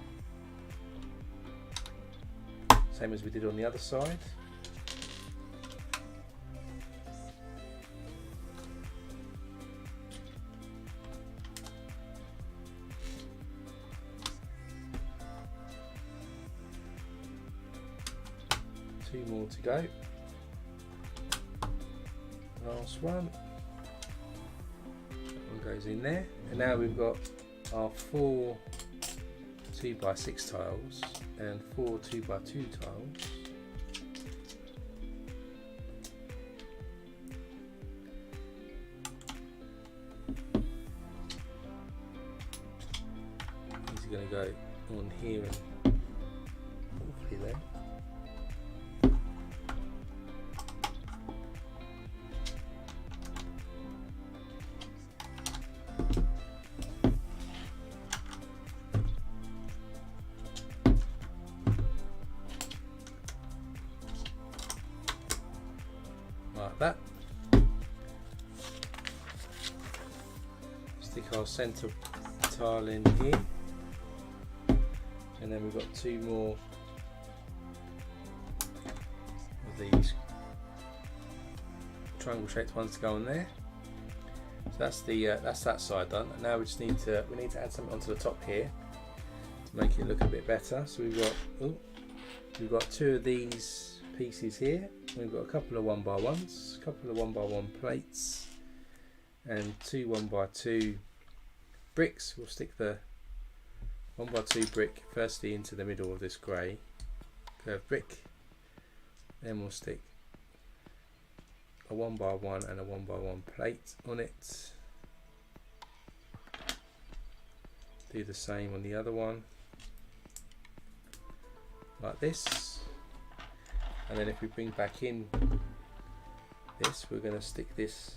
same as we did on the other side. Two more to go. Last one. That one goes in there, and now we've got our 4 2x6 tiles and 4 2x2 tiles. These are going to go on here and hopefully there. Like that. Stick our centre tile in here, and then we've got 2 more of these triangle shaped ones to go on there. So that's that side done. And now we just need to add something onto the top here to make it look a bit better. So we've got 2 of these pieces here. We've got a couple of 1x1s, a couple of 1x1 plates, and 2 1x2 bricks. We'll stick the 1x2 brick firstly into the middle of this grey curved brick, then we'll stick a 1x1 and a 1x1 plate on it, Do the same on the other one, like this. And then if we bring back in this, we're going to stick this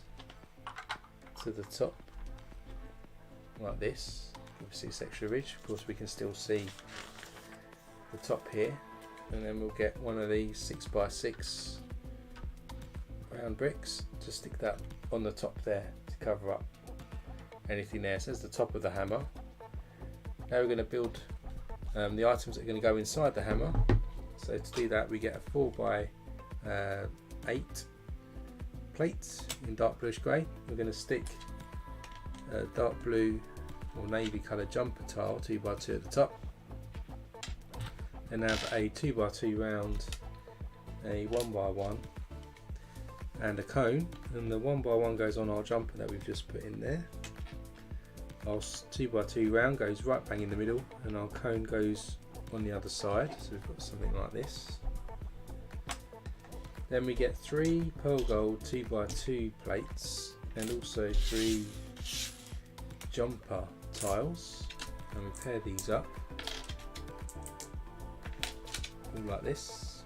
to the top like this. Obviously it's extra ridge, of course we can still see the top here. And then we'll get one of these 6x6 round bricks to stick that on the top there to cover up anything there. So that's the top of the hammer. Now we're going to build the items that are going to go inside the hammer. So to do that, we get a 4x8 plates in dark bluish grey. We're going to stick a dark blue or navy coloured jumper tile 2x2 at the top. Then have a 2x2 round, a 1x1 and a cone, and the 1x1 goes on our jumper that we've just put in there. Our 2x2 round goes right bang in the middle, and our cone goes on the other side, so we've got something like this. Then we get 3 pearl gold 2x2 plates and also 3 jumper tiles, and we pair these up all like this.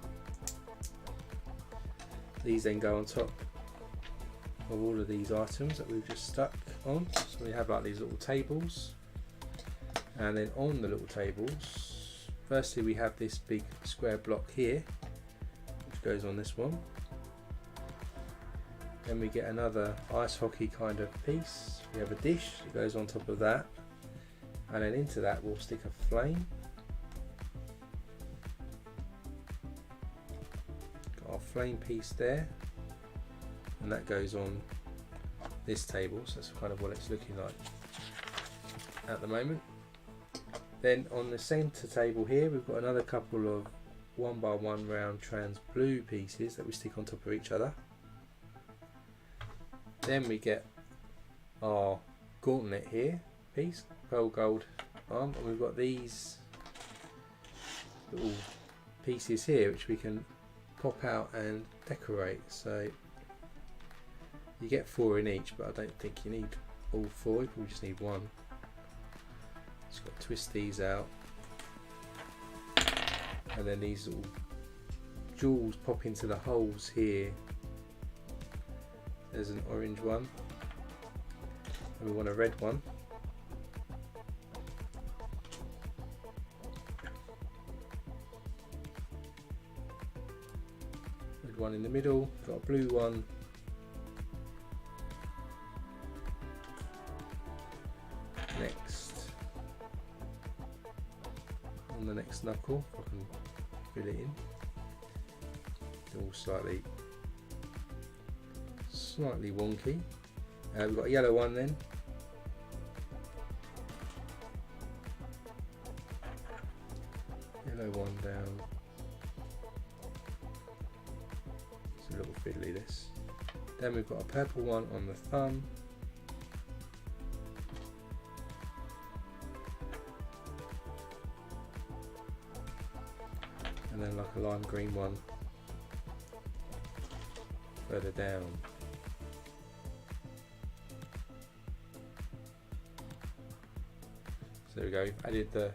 These then go on top of all of these items that we've just stuck on. So we have like these little tables, and then on the little tables, firstly we have this big square block here which goes on this one. Then we get another ice hockey kind of piece. We have a dish that goes on top of that, and then into that we'll stick a flame. Got our flame piece there, and that goes on this table, so that's kind of what it's looking like at the moment. Then on the centre table here we've got another couple of 1x1 round trans blue pieces that we stick on top of each other. Then we get our gauntlet here piece, pearl gold arm, and we've got these little pieces here which we can pop out and decorate. So you get 4 in each, but I don't think you need all 4, you probably just need 1. Just got to twist these out, and then these little jewels pop into the holes here. There's an orange one, and we want a red one. Red one in the middle, got a blue one. Next, on the next knuckle, if I can fit it in. They're all slightly wonky. We've got a yellow one then. Yellow one down. It's a little fiddly this. Then we've got a purple one on the thumb. And then like a lime green one further down. So there we go, we've added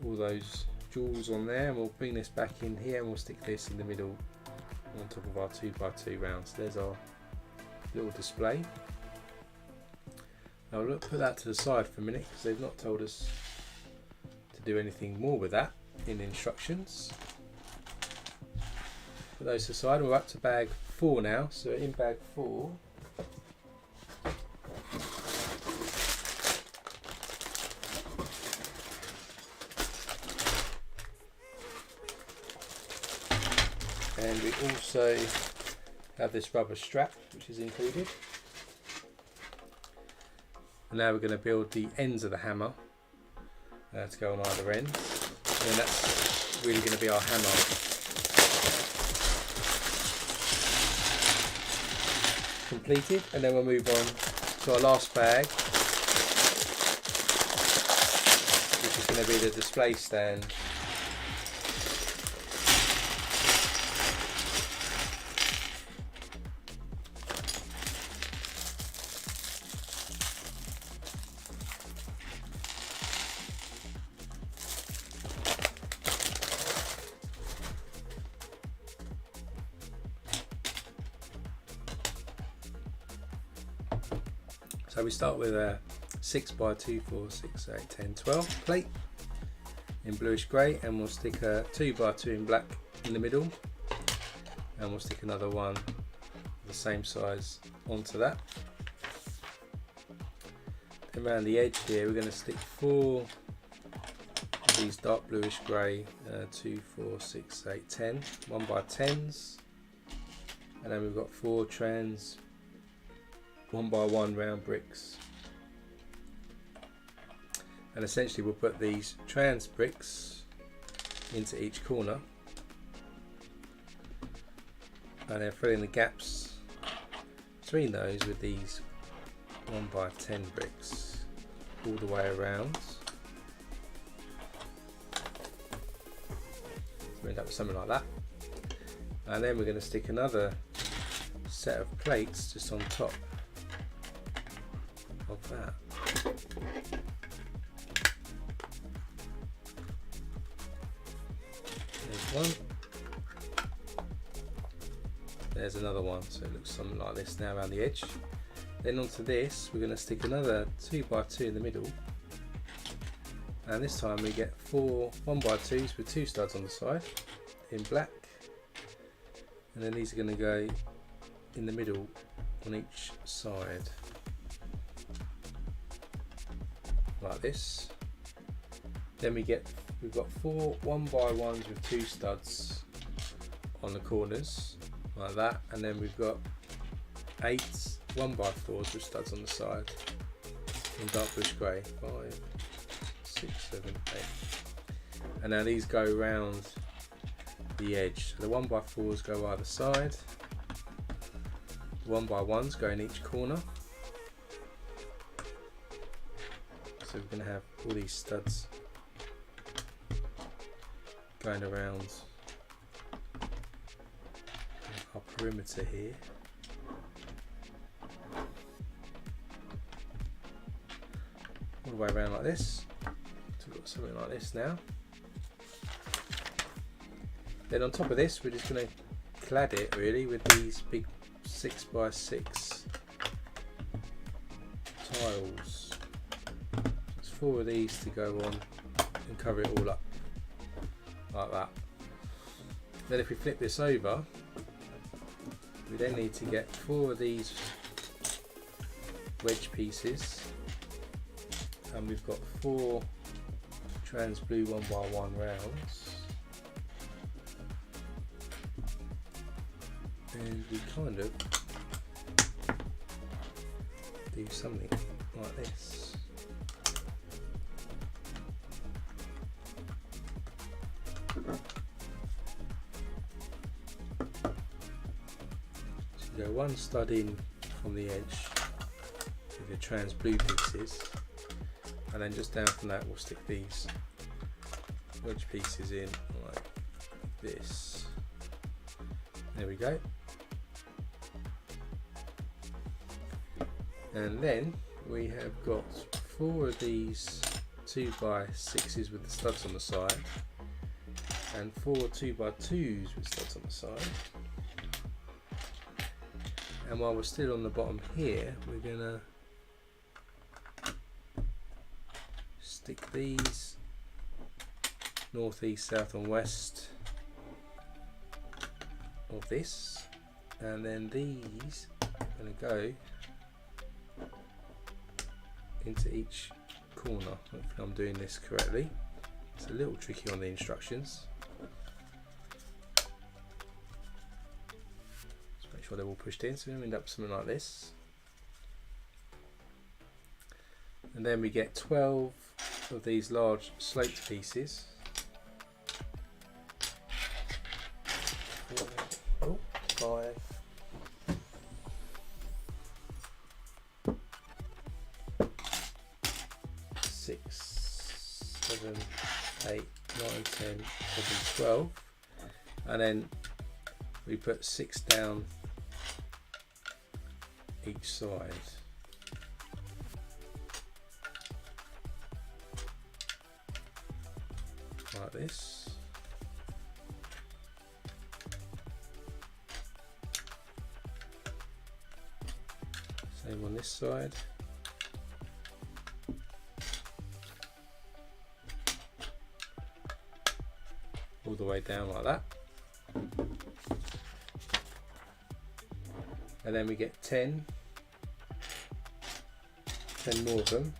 all those jewels on there, and we'll bring this back in here and we'll stick this in the middle on top of our 2x2 rounds. So there's our little display. Now we'll put that to the side for a minute because they've not told us to do anything more with that in the instructions. Put those to the side, and we're up to bag 4 now. So in bag 4, and we also have this rubber strap which is included. And now we're going to build the ends of the hammer to go on either end, and then that's really going to be our hammer. Completed, and then we'll move on to our last bag, which is going to be the display stand. So we start with a 6x2, 4, 6, 8, 10, 12 plate in bluish grey, and we'll stick a 2x2 in black in the middle, and we'll stick another one the same size onto that. Then around the edge here we're going to stick 4 of these dark bluish grey 2, 4, 6, 8, 10 1x10s, and then we've got 4 trans 1x1 round bricks, and essentially we'll put these trans bricks into each corner and then fill in the gaps between those with these 1x10 bricks all the way around. So we end up with something like that, and then we're going to stick another set of plates just on top of that. There's one, there's another one, so it looks something like this now around the edge. Then onto this we're going to stick another 2x2 in the middle, and this time we get 4 1x2s with 2 studs on the side in black, and then these are going to go in the middle on each side like this. Then we've got 4 1x1s with 2 studs on the corners like that, and then we've got 8 1x4s with studs on the side in dark bluish grey. 5, 6, 7, 8, and now these go round the edge. So the 1x4s go either side, the 1x1s go in each corner. So we're going to have all these studs going around our perimeter here. All the way around like this. So we've got something like this now. Then on top of this we're just going to clad it really with these big 6x6 tiles. 4 of these to go on and cover it all up like that. Then if we flip this over, we then need to get 4 of these wedge pieces, and we've got 4 trans blue 1x1 rounds, and we kind of do something like this. So go 1 stud in from the edge with the trans blue pieces, and then just down from that we'll stick these wedge pieces in like this. There we go. And then we have got 4 of these 2x6s with the studs on the side, and 4 2x2s with studs on the side. And while we're still on the bottom here, we're gonna stick these north, east, south and west of this, and then these are going to go into each corner. Hopefully I'm doing this correctly. It's a little tricky on the instructions. Just make sure they're all pushed in, so we end up with something like this. And then we get 12 of these large sloped pieces. 5, 6, 7, 8, 9, 10, 11, 12, and then we put 6 down each side. Like this. Same on this side. all the way down like that. And then we get 10 more of them.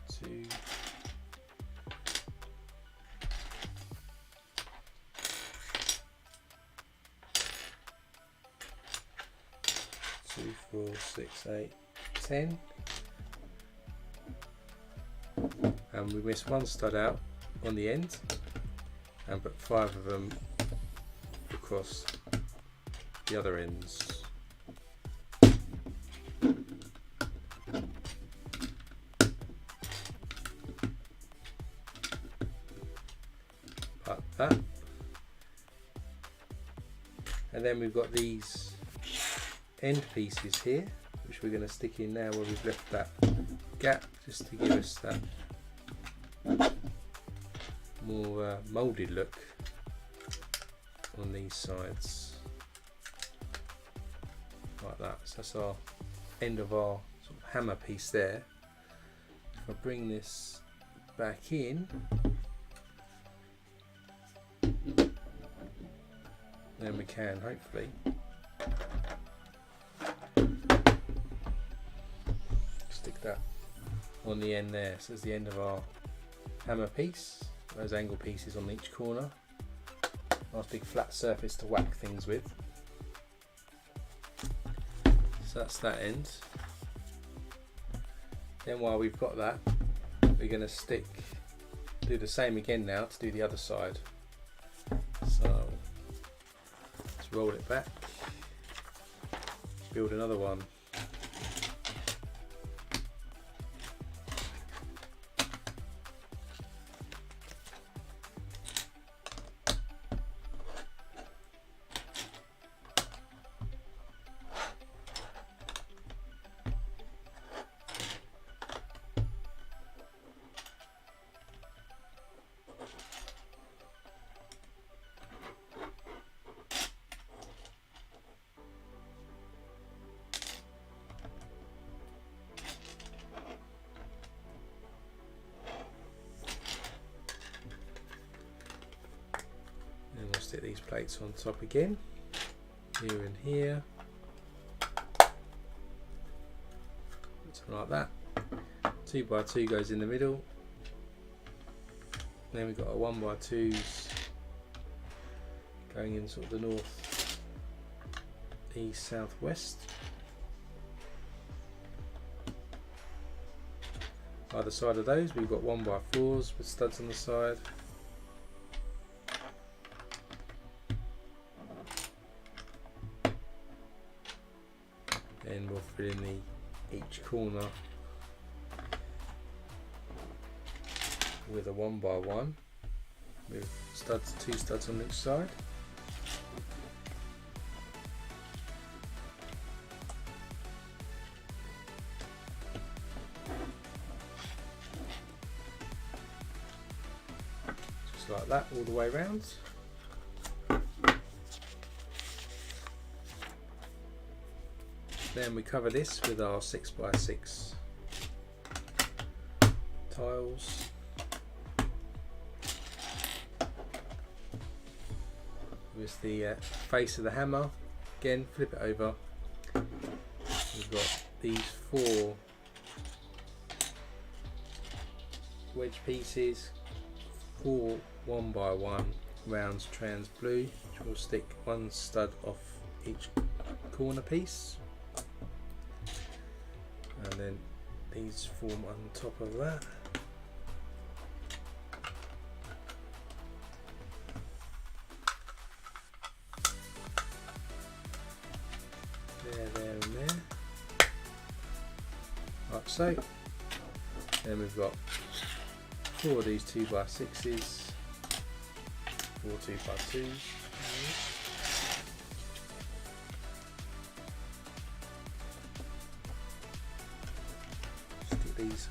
2, 4, 6, 8, 10. And we miss one stud out on the end and put 5 of them across the other ends. Like that. And then we've got these end pieces here, which we're going to stick in now where we've left that gap, just to give us that more moulded look on these sides, like that. So that's our end of our sort of hammer piece there. If I bring this back in, then we can hopefully stick that on the end there. So it's the end of our hammer piece. Those angle pieces on each corner. Nice big flat surface to whack things with. So that's that end. Then while we've got that, we're going to do the same again now to do the other side. So let's roll it back, build another one. Stick these plates on top again, here and here, something like that. 2x2 goes in the middle. Then we've got our 1x2s going in sort of the north, east, south, west. Either side of those we've got 1x4s with studs on the side. And we'll fill in each corner with a 1x1 with studs, 2 studs on each side. Just like that all the way around. Then we cover this with our 6x6 tiles. With the face of the hammer, again flip it over. We've got these 4 wedge pieces, 4 1x1 rounds trans blue, which will stick 1 stud off each corner piece. And then these form on top of that. There and there. Like so. Then we've got 4 of these 2x6s, 4 2x2s. These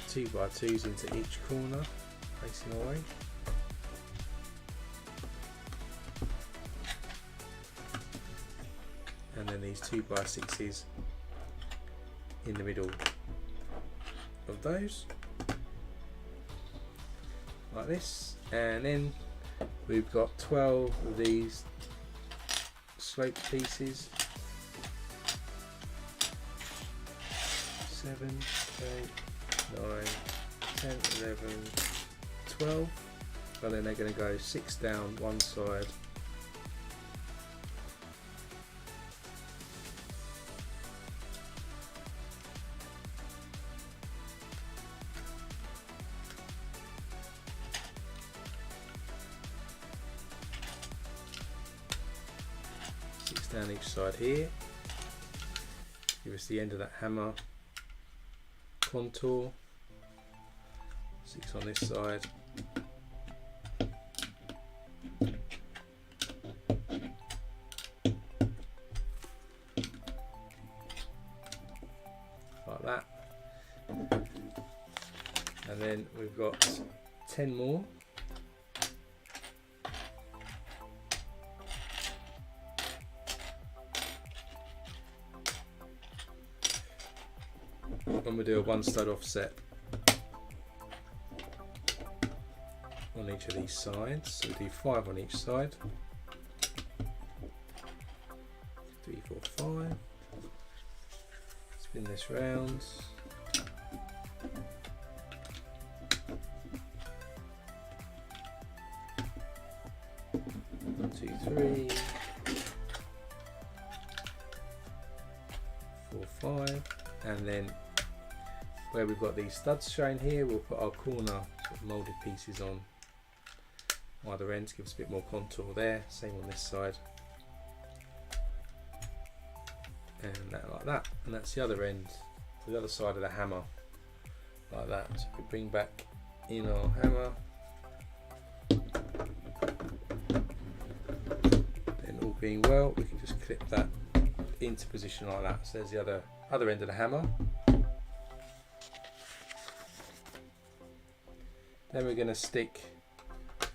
2x2s into each corner, facing away. And then these 2x6s in the middle of those, like this. And then We've got 12 of these sloped pieces. 7, 8, 9, 10, 11, 12. And then they're going to go 6 down one side. Down each side here, give us the end of that hammer contour, 6 on this side, like that, and then we've got 10 more. And we'll do a 1 stud offset on each of these sides. So we'll do 5 on each side. 3, 4, 5. Spin this round. 1, 2, 3, 4, 5, and then where we've got these studs shown here, we'll put our corner sort of moulded pieces on either end to give us a bit more contour there. Same on this side, and that like that, and that's the other end, the other side of the hammer, like that. So we bring back in our hammer, then all being well, we can just clip that into position like that. So there's the other end of the hammer. Then we're going to stick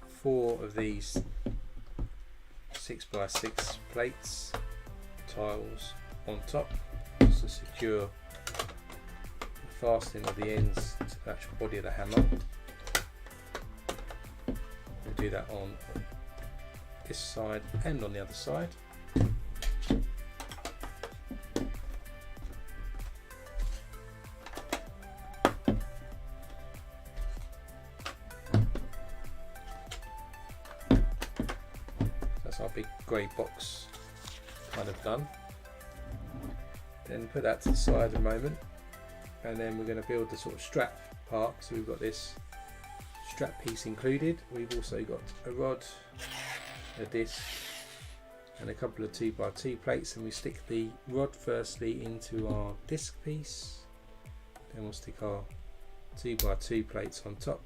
4 of these 6x6 plates, tiles on top, just to secure the fastening of the ends to the actual body of the hammer. We'll do that on this side and on the other side. Our big grey box kind of done. Then put that to the side a moment, and then we're going to build the sort of strap part. So we've got this strap piece included. We've also got a rod, a disc, and a couple of 2x2 plates, and we stick the rod firstly into our disc piece, then we'll stick our 2x2 plates on top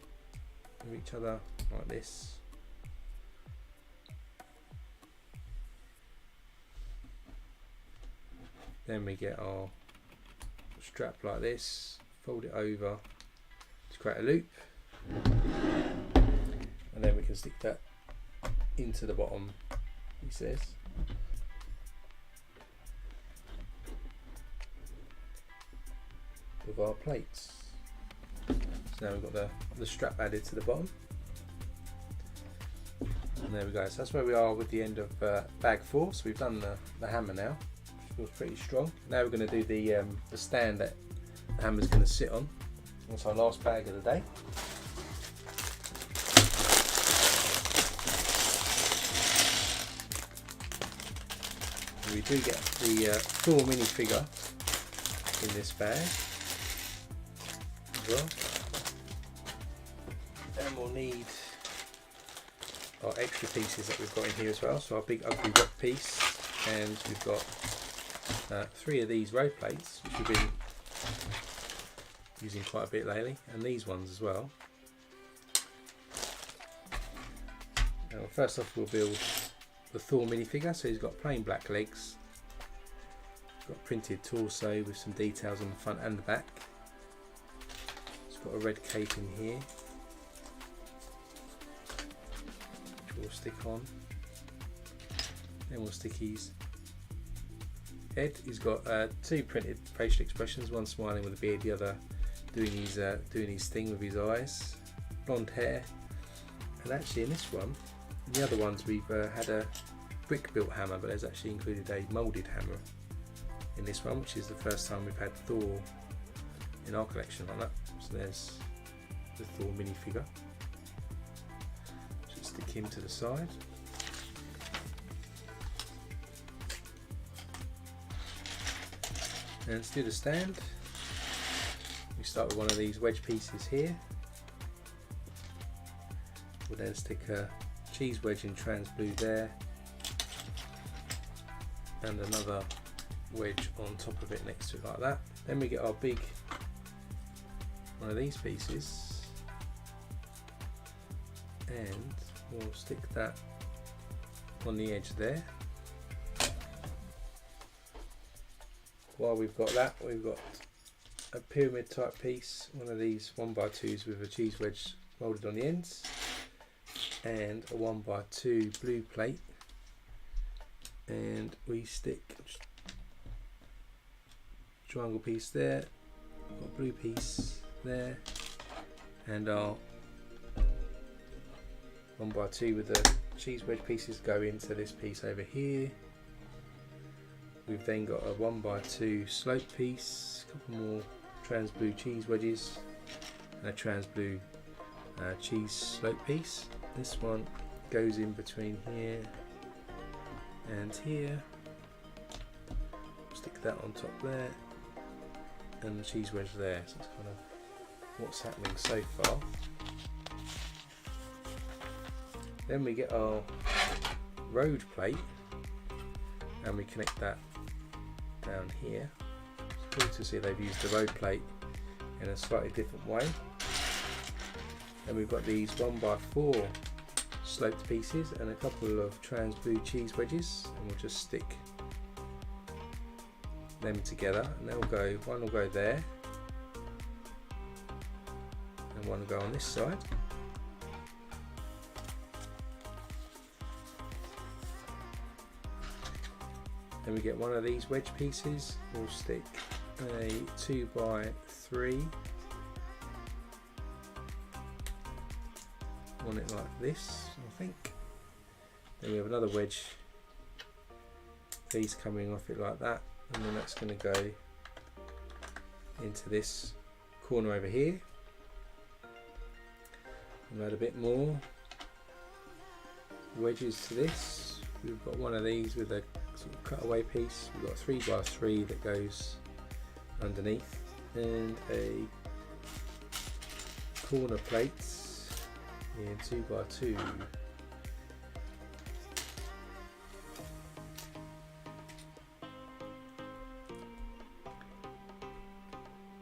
of each other like this. Then we get our strap like this, fold it over to create a loop, and then we can stick that into the bottom, he says. With our plates. So now we've got the strap added to the bottom. And there we go, so that's where we are with the end of bag 4. So we've done the hammer now. Feels pretty strong. Now we're going to do the stand that the hammer's going to sit on. That's our last bag of the day. And we do get the Thor minifigure in this bag as well. And we'll need our extra pieces that we've got in here as well. So our big ugly rock piece, and we've got 3 of these row plates, which we've been using quite a bit lately, and these ones as well. Now, first off, we'll build the Thor minifigure. So he's got plain black legs, got printed torso with some details on the front and the back. He's got a red cape in here, which we'll stick on. Then we'll stick his head. He's got 2 printed facial expressions, one smiling with a beard, the other doing his thing with his eyes. Blonde hair, and actually in this one The other ones we've had a brick built hammer, but there's actually included a moulded hammer in this one, which is the first time we've had Thor in our collection like that. So there's the Thor minifigure. Just stick him to the side. And to do the stand, we start with one of these wedge pieces here. We'll then stick a cheese wedge in trans blue there, and another wedge on top of it next to it like that. Then we get our big one of these pieces, and we'll stick that on the edge there. While we've got that, we've got a pyramid type piece, one of these 1x2s with a cheese wedge moulded on the ends, and a 1x2 blue plate, and we stick triangle piece there, got blue piece there, and our 1x2 with the cheese wedge pieces go into this piece over here. We've then got a 1x2 slope piece, a couple more trans blue cheese wedges, and a trans blue cheese slope piece. This one goes in between here and here. Stick that on top there, and the cheese wedge there. So that's kind of what's happening so far. Then we get our road plate, and we connect that down here. It's cool to see they've used the road plate in a slightly different way. And we've got these 1x4 sloped pieces and a couple of trans blue cheese wedges, and we'll just stick them together, and they'll go, one will go there and one will go on this side. Then we get one of these wedge pieces, we'll stick a 2x3 on it like this, I think. Then we have another wedge piece coming off it like that, and then that's going to go into this corner over here. And add a bit more wedges to this. We've got one of these with a sort of cutaway piece. We've got 3x3 that goes underneath, and a corner plates in 2x2.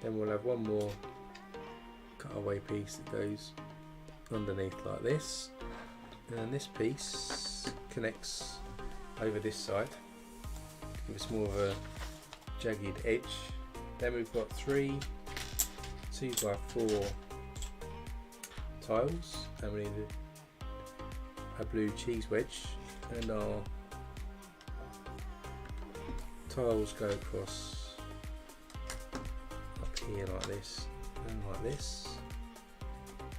Then we'll have one more cutaway piece that goes underneath like this, and this piece connects over this side to give us more of a jagged edge. Then we've got 3 2x4 tiles, and we need a blue cheese wedge, and our tiles go across up here like this and like this.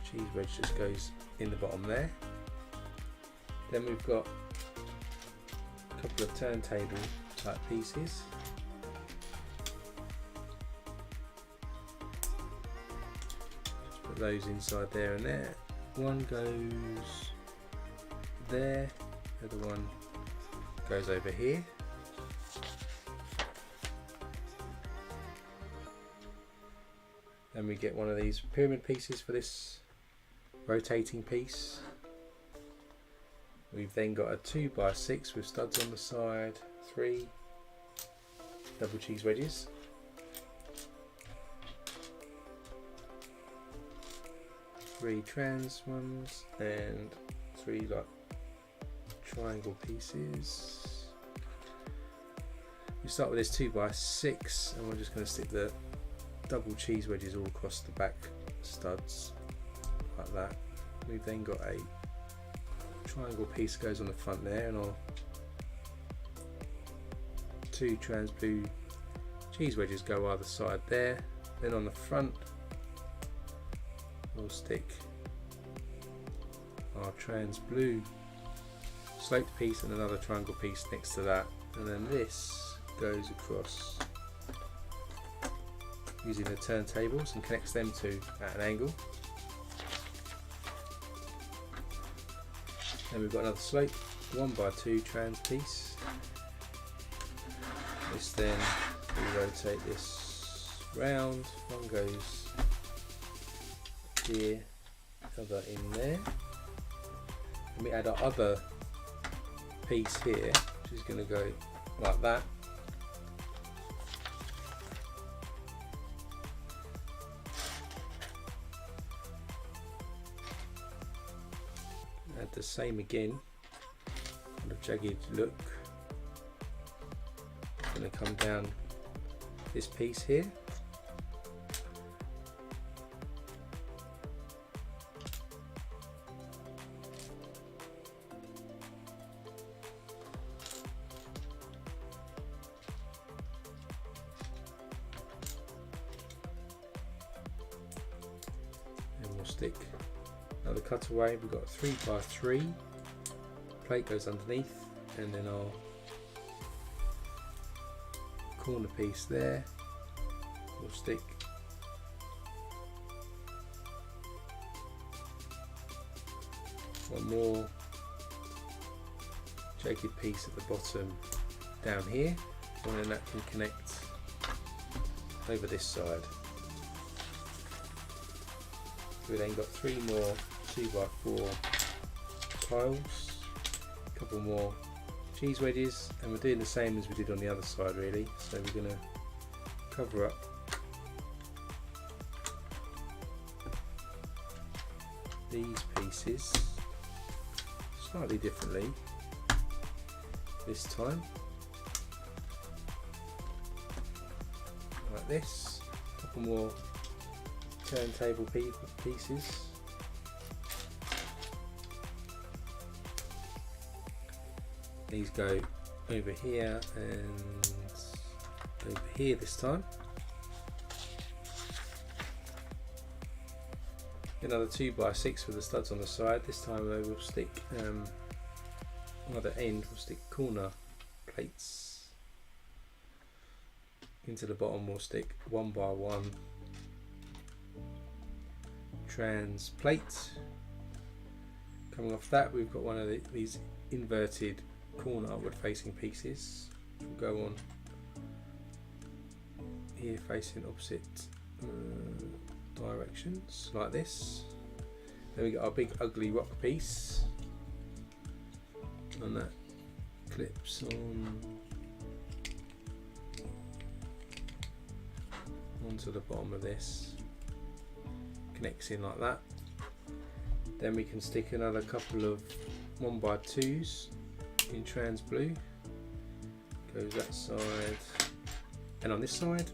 Cheese wedge just goes in the bottom there. Then we've got a couple of turntable type pieces. Just put those inside there and there. One goes there, the other one goes over here. Then we get one of these pyramid pieces for this rotating piece. We've then got a 2x6 with studs on the side, 3 double cheese wedges, three trans ones, and 3 like triangle pieces. We start with this 2x6, and we're just going to stick the double cheese wedges all across the back studs like that. We've then got a triangle piece goes on the front there, and our 2 trans blue cheese wedges go either side there. Then on the front we'll stick our trans blue sloped piece and another triangle piece next to that, and then this goes across using the turntables and connects them to at an angle. Then we've got another slope 1x2 trans piece. This then, we rotate this round, one goes here, other in there, and we add our other piece here, which is going to go like that. Add the same again, kind of jagged look. Going to come down this piece here. And we'll stick another cutaway. We've got 3x3. Plate goes underneath, and then our corner piece there will stick one more jagged piece at the bottom down here, and then that can connect over this side. We then got 3 more 2x4 tiles, a couple more cheese wedges, and we're doing the same as we did on the other side really. So we're going to cover up these pieces slightly differently this time, like this. A couple more turntable pieces. These go over here and over here this time. Another 2x6 with the studs on the side. This time we'll stick other end. We'll stick corner plates into the bottom. We'll stick 1x1 trans plate. Coming off that, we've got one of these inverted corner upward facing pieces, which will go on here facing opposite directions like this. Then we got our big ugly rock piece, and that clips on onto the bottom of this, connects in like that. Then we can stick another couple of 1x2s in trans blue, goes that side and on this side.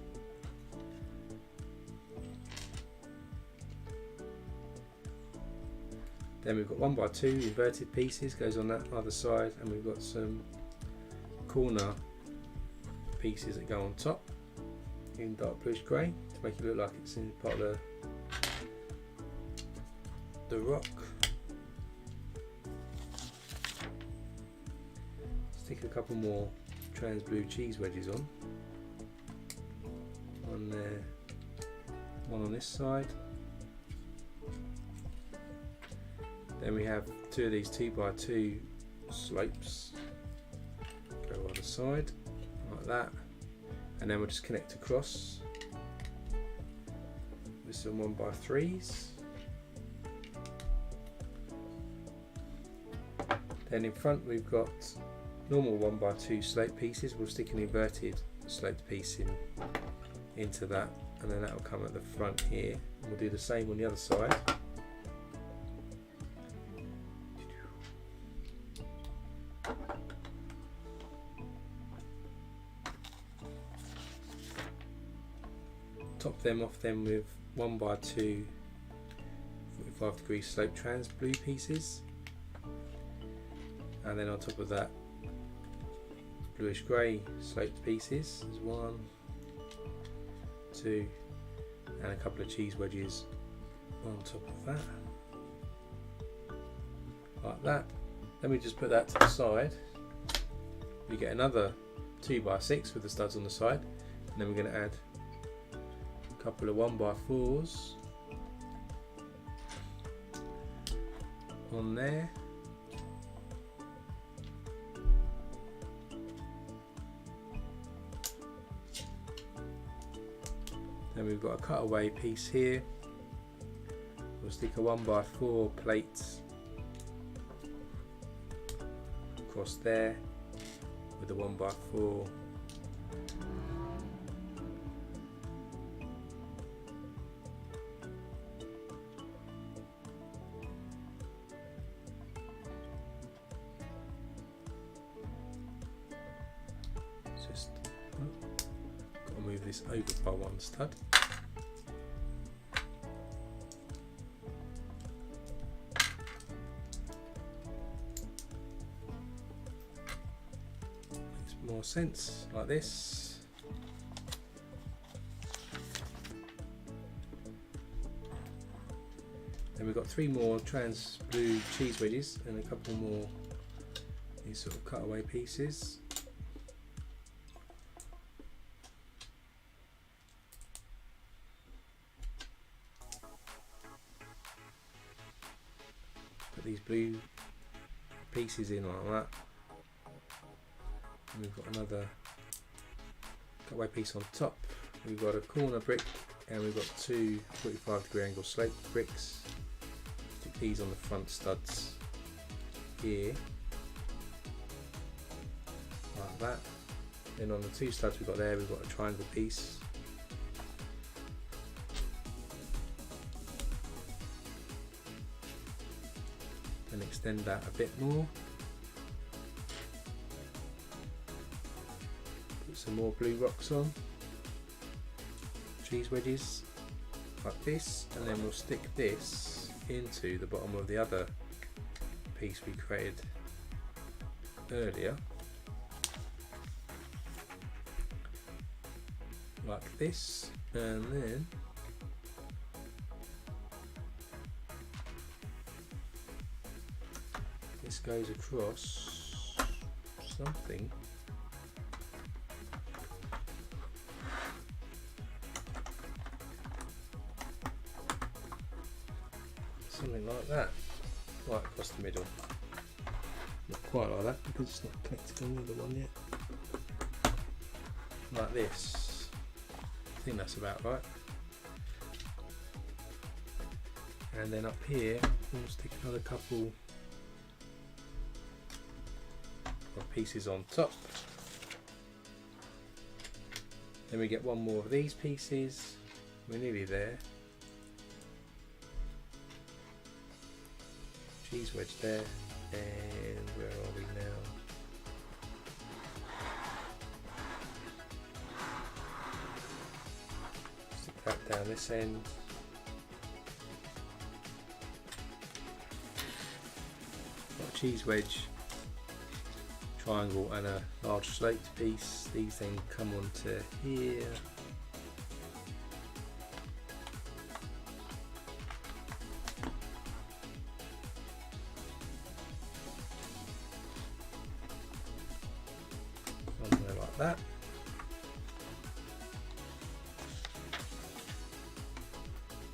Then we've got 1x2 inverted pieces, goes on that other side, and we've got some corner pieces that go on top in dark bluish grey to make it look like it's in part of the rock. Stick a couple more trans blue cheese wedges on. One there, one on this side. Then we have 2 of these 2x2 slopes, go either side like that, and then we'll just connect across with some 1x3s. Then in front we've got normal 1x2 slope pieces. We'll stick an inverted sloped piece into that, and then that will come at the front here, and we'll do the same on the other side. Top them off then with 1x2 45-degree slope trans blue pieces, and then on top of that bluish grey sloped pieces. There's 1, 2, and a couple of cheese wedges on top of that, like that. Then we just put that to the side. We get another 2x6 with the studs on the side, and then we're going to add a couple of 1x4s on there. Then we've got a cutaway piece here. We'll stick a 1x4 plate across there with a 1x4. Just got to move this over by one stud. More sense like this. Then we've got 3 more trans blue cheese wedges and a couple more these sort of cutaway pieces. Put these blue pieces in like that. And we've got another cutaway piece on top. We've got a corner brick and we've got 2 45-degree angle slope bricks. Stick these on the front studs here, like that. Then on the 2 studs we've got there, we've got a triangle piece. And extend that a bit more. Some more blue rocks on, cheese wedges like this, and then we'll stick this into the bottom of the other piece we created earlier, like this, and then this goes across something. Something like that, right across the middle. Not quite like that because it's not connected on the other one yet. Like this. I think that's about right. And then up here we'll stick another couple of pieces on top. Then we get one more of these pieces. We're nearly there. Cheese wedge there, and where are we now? Stick that down this end. Got a cheese wedge, triangle, and a large sloped piece. These then come onto here. That.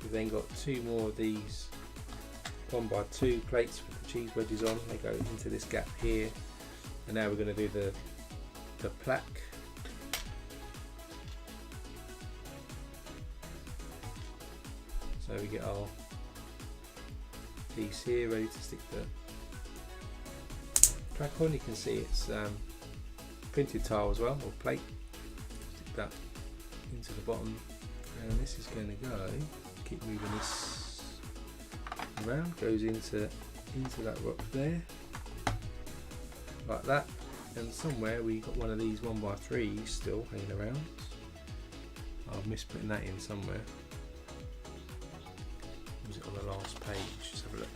We've then got 2 more of these 1x2 plates with the cheese wedges on. They go into this gap here, and now we're going to do the plaque. So we get our piece here ready to stick the plaque on. You can see it's printed tile as well, or plate. Stick that into the bottom, and this is going to go, keep moving this around, goes into that rock there, like that. And somewhere we got one of these 1x3s still hanging around. I've missed putting that in somewhere. Was it on the last page? Let's have a look.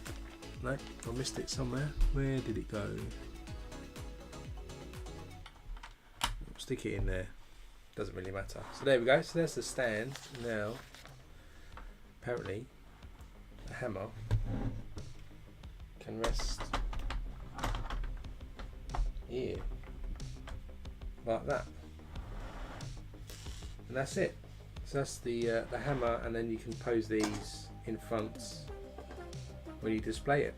No, I missed it somewhere. Where did it go? Stick it in there, doesn't really matter. So there we go, so there's the stand. Now apparently the hammer can rest here, like that, and that's it. So that's the hammer, and then you can pose these in front when you display it.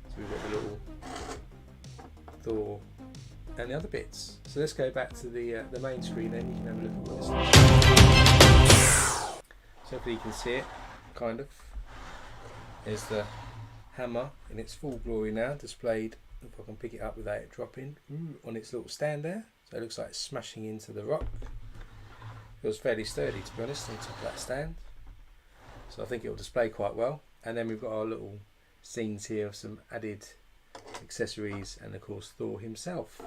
So we've got the little Thor and the other bits. So let's go back to the main screen, then you can have a look at what this looks like. So hopefully you can see it, kind of. There's the hammer in its full glory now, displayed. If I can pick it up without it dropping on its little stand there. So it looks like it's smashing into the rock. Feels fairly sturdy, to be honest, on top of that stand. So I think it will display quite well. And then we've got our little scenes here of some added accessories, and of course Thor himself.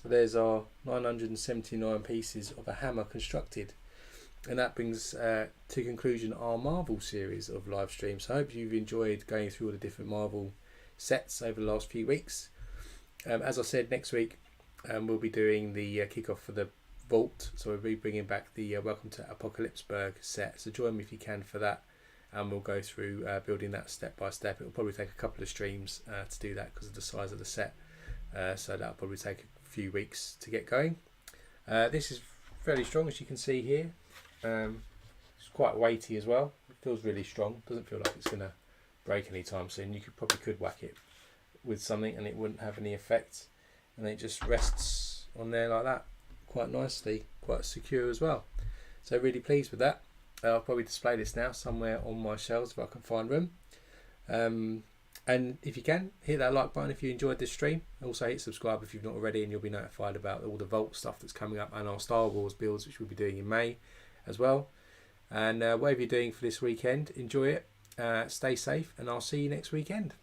So there's our 979 pieces of a hammer constructed. And that brings to conclusion our Marvel series of live streams. So I hope you've enjoyed going through all the different Marvel sets over the last few weeks. As I said, next week we'll be doing the kickoff for the Vault. So we'll be bringing back the Welcome to Apocalypseburg set. So join me if you can for that. And we'll go through building that step by step. It will probably take a couple of streams to do that because of the size of the set. So that'll probably take a few weeks to get going. This is fairly strong, as you can see here. It's quite weighty as well. It feels really strong. Doesn't feel like it's going to break anytime soon. You could whack it with something and it wouldn't have any effect. And it just rests on there like that, quite nicely, quite secure as well. So really pleased with that. I'll probably display this now somewhere on my shelves if I can find room. And if you can, hit that like button if you enjoyed this stream. Also hit subscribe if you've not already, and you'll be notified about all the Vault stuff that's coming up, and our Star Wars builds, which we'll be doing in May as well. And whatever you're doing for this weekend, enjoy it, stay safe, and I'll see you next weekend.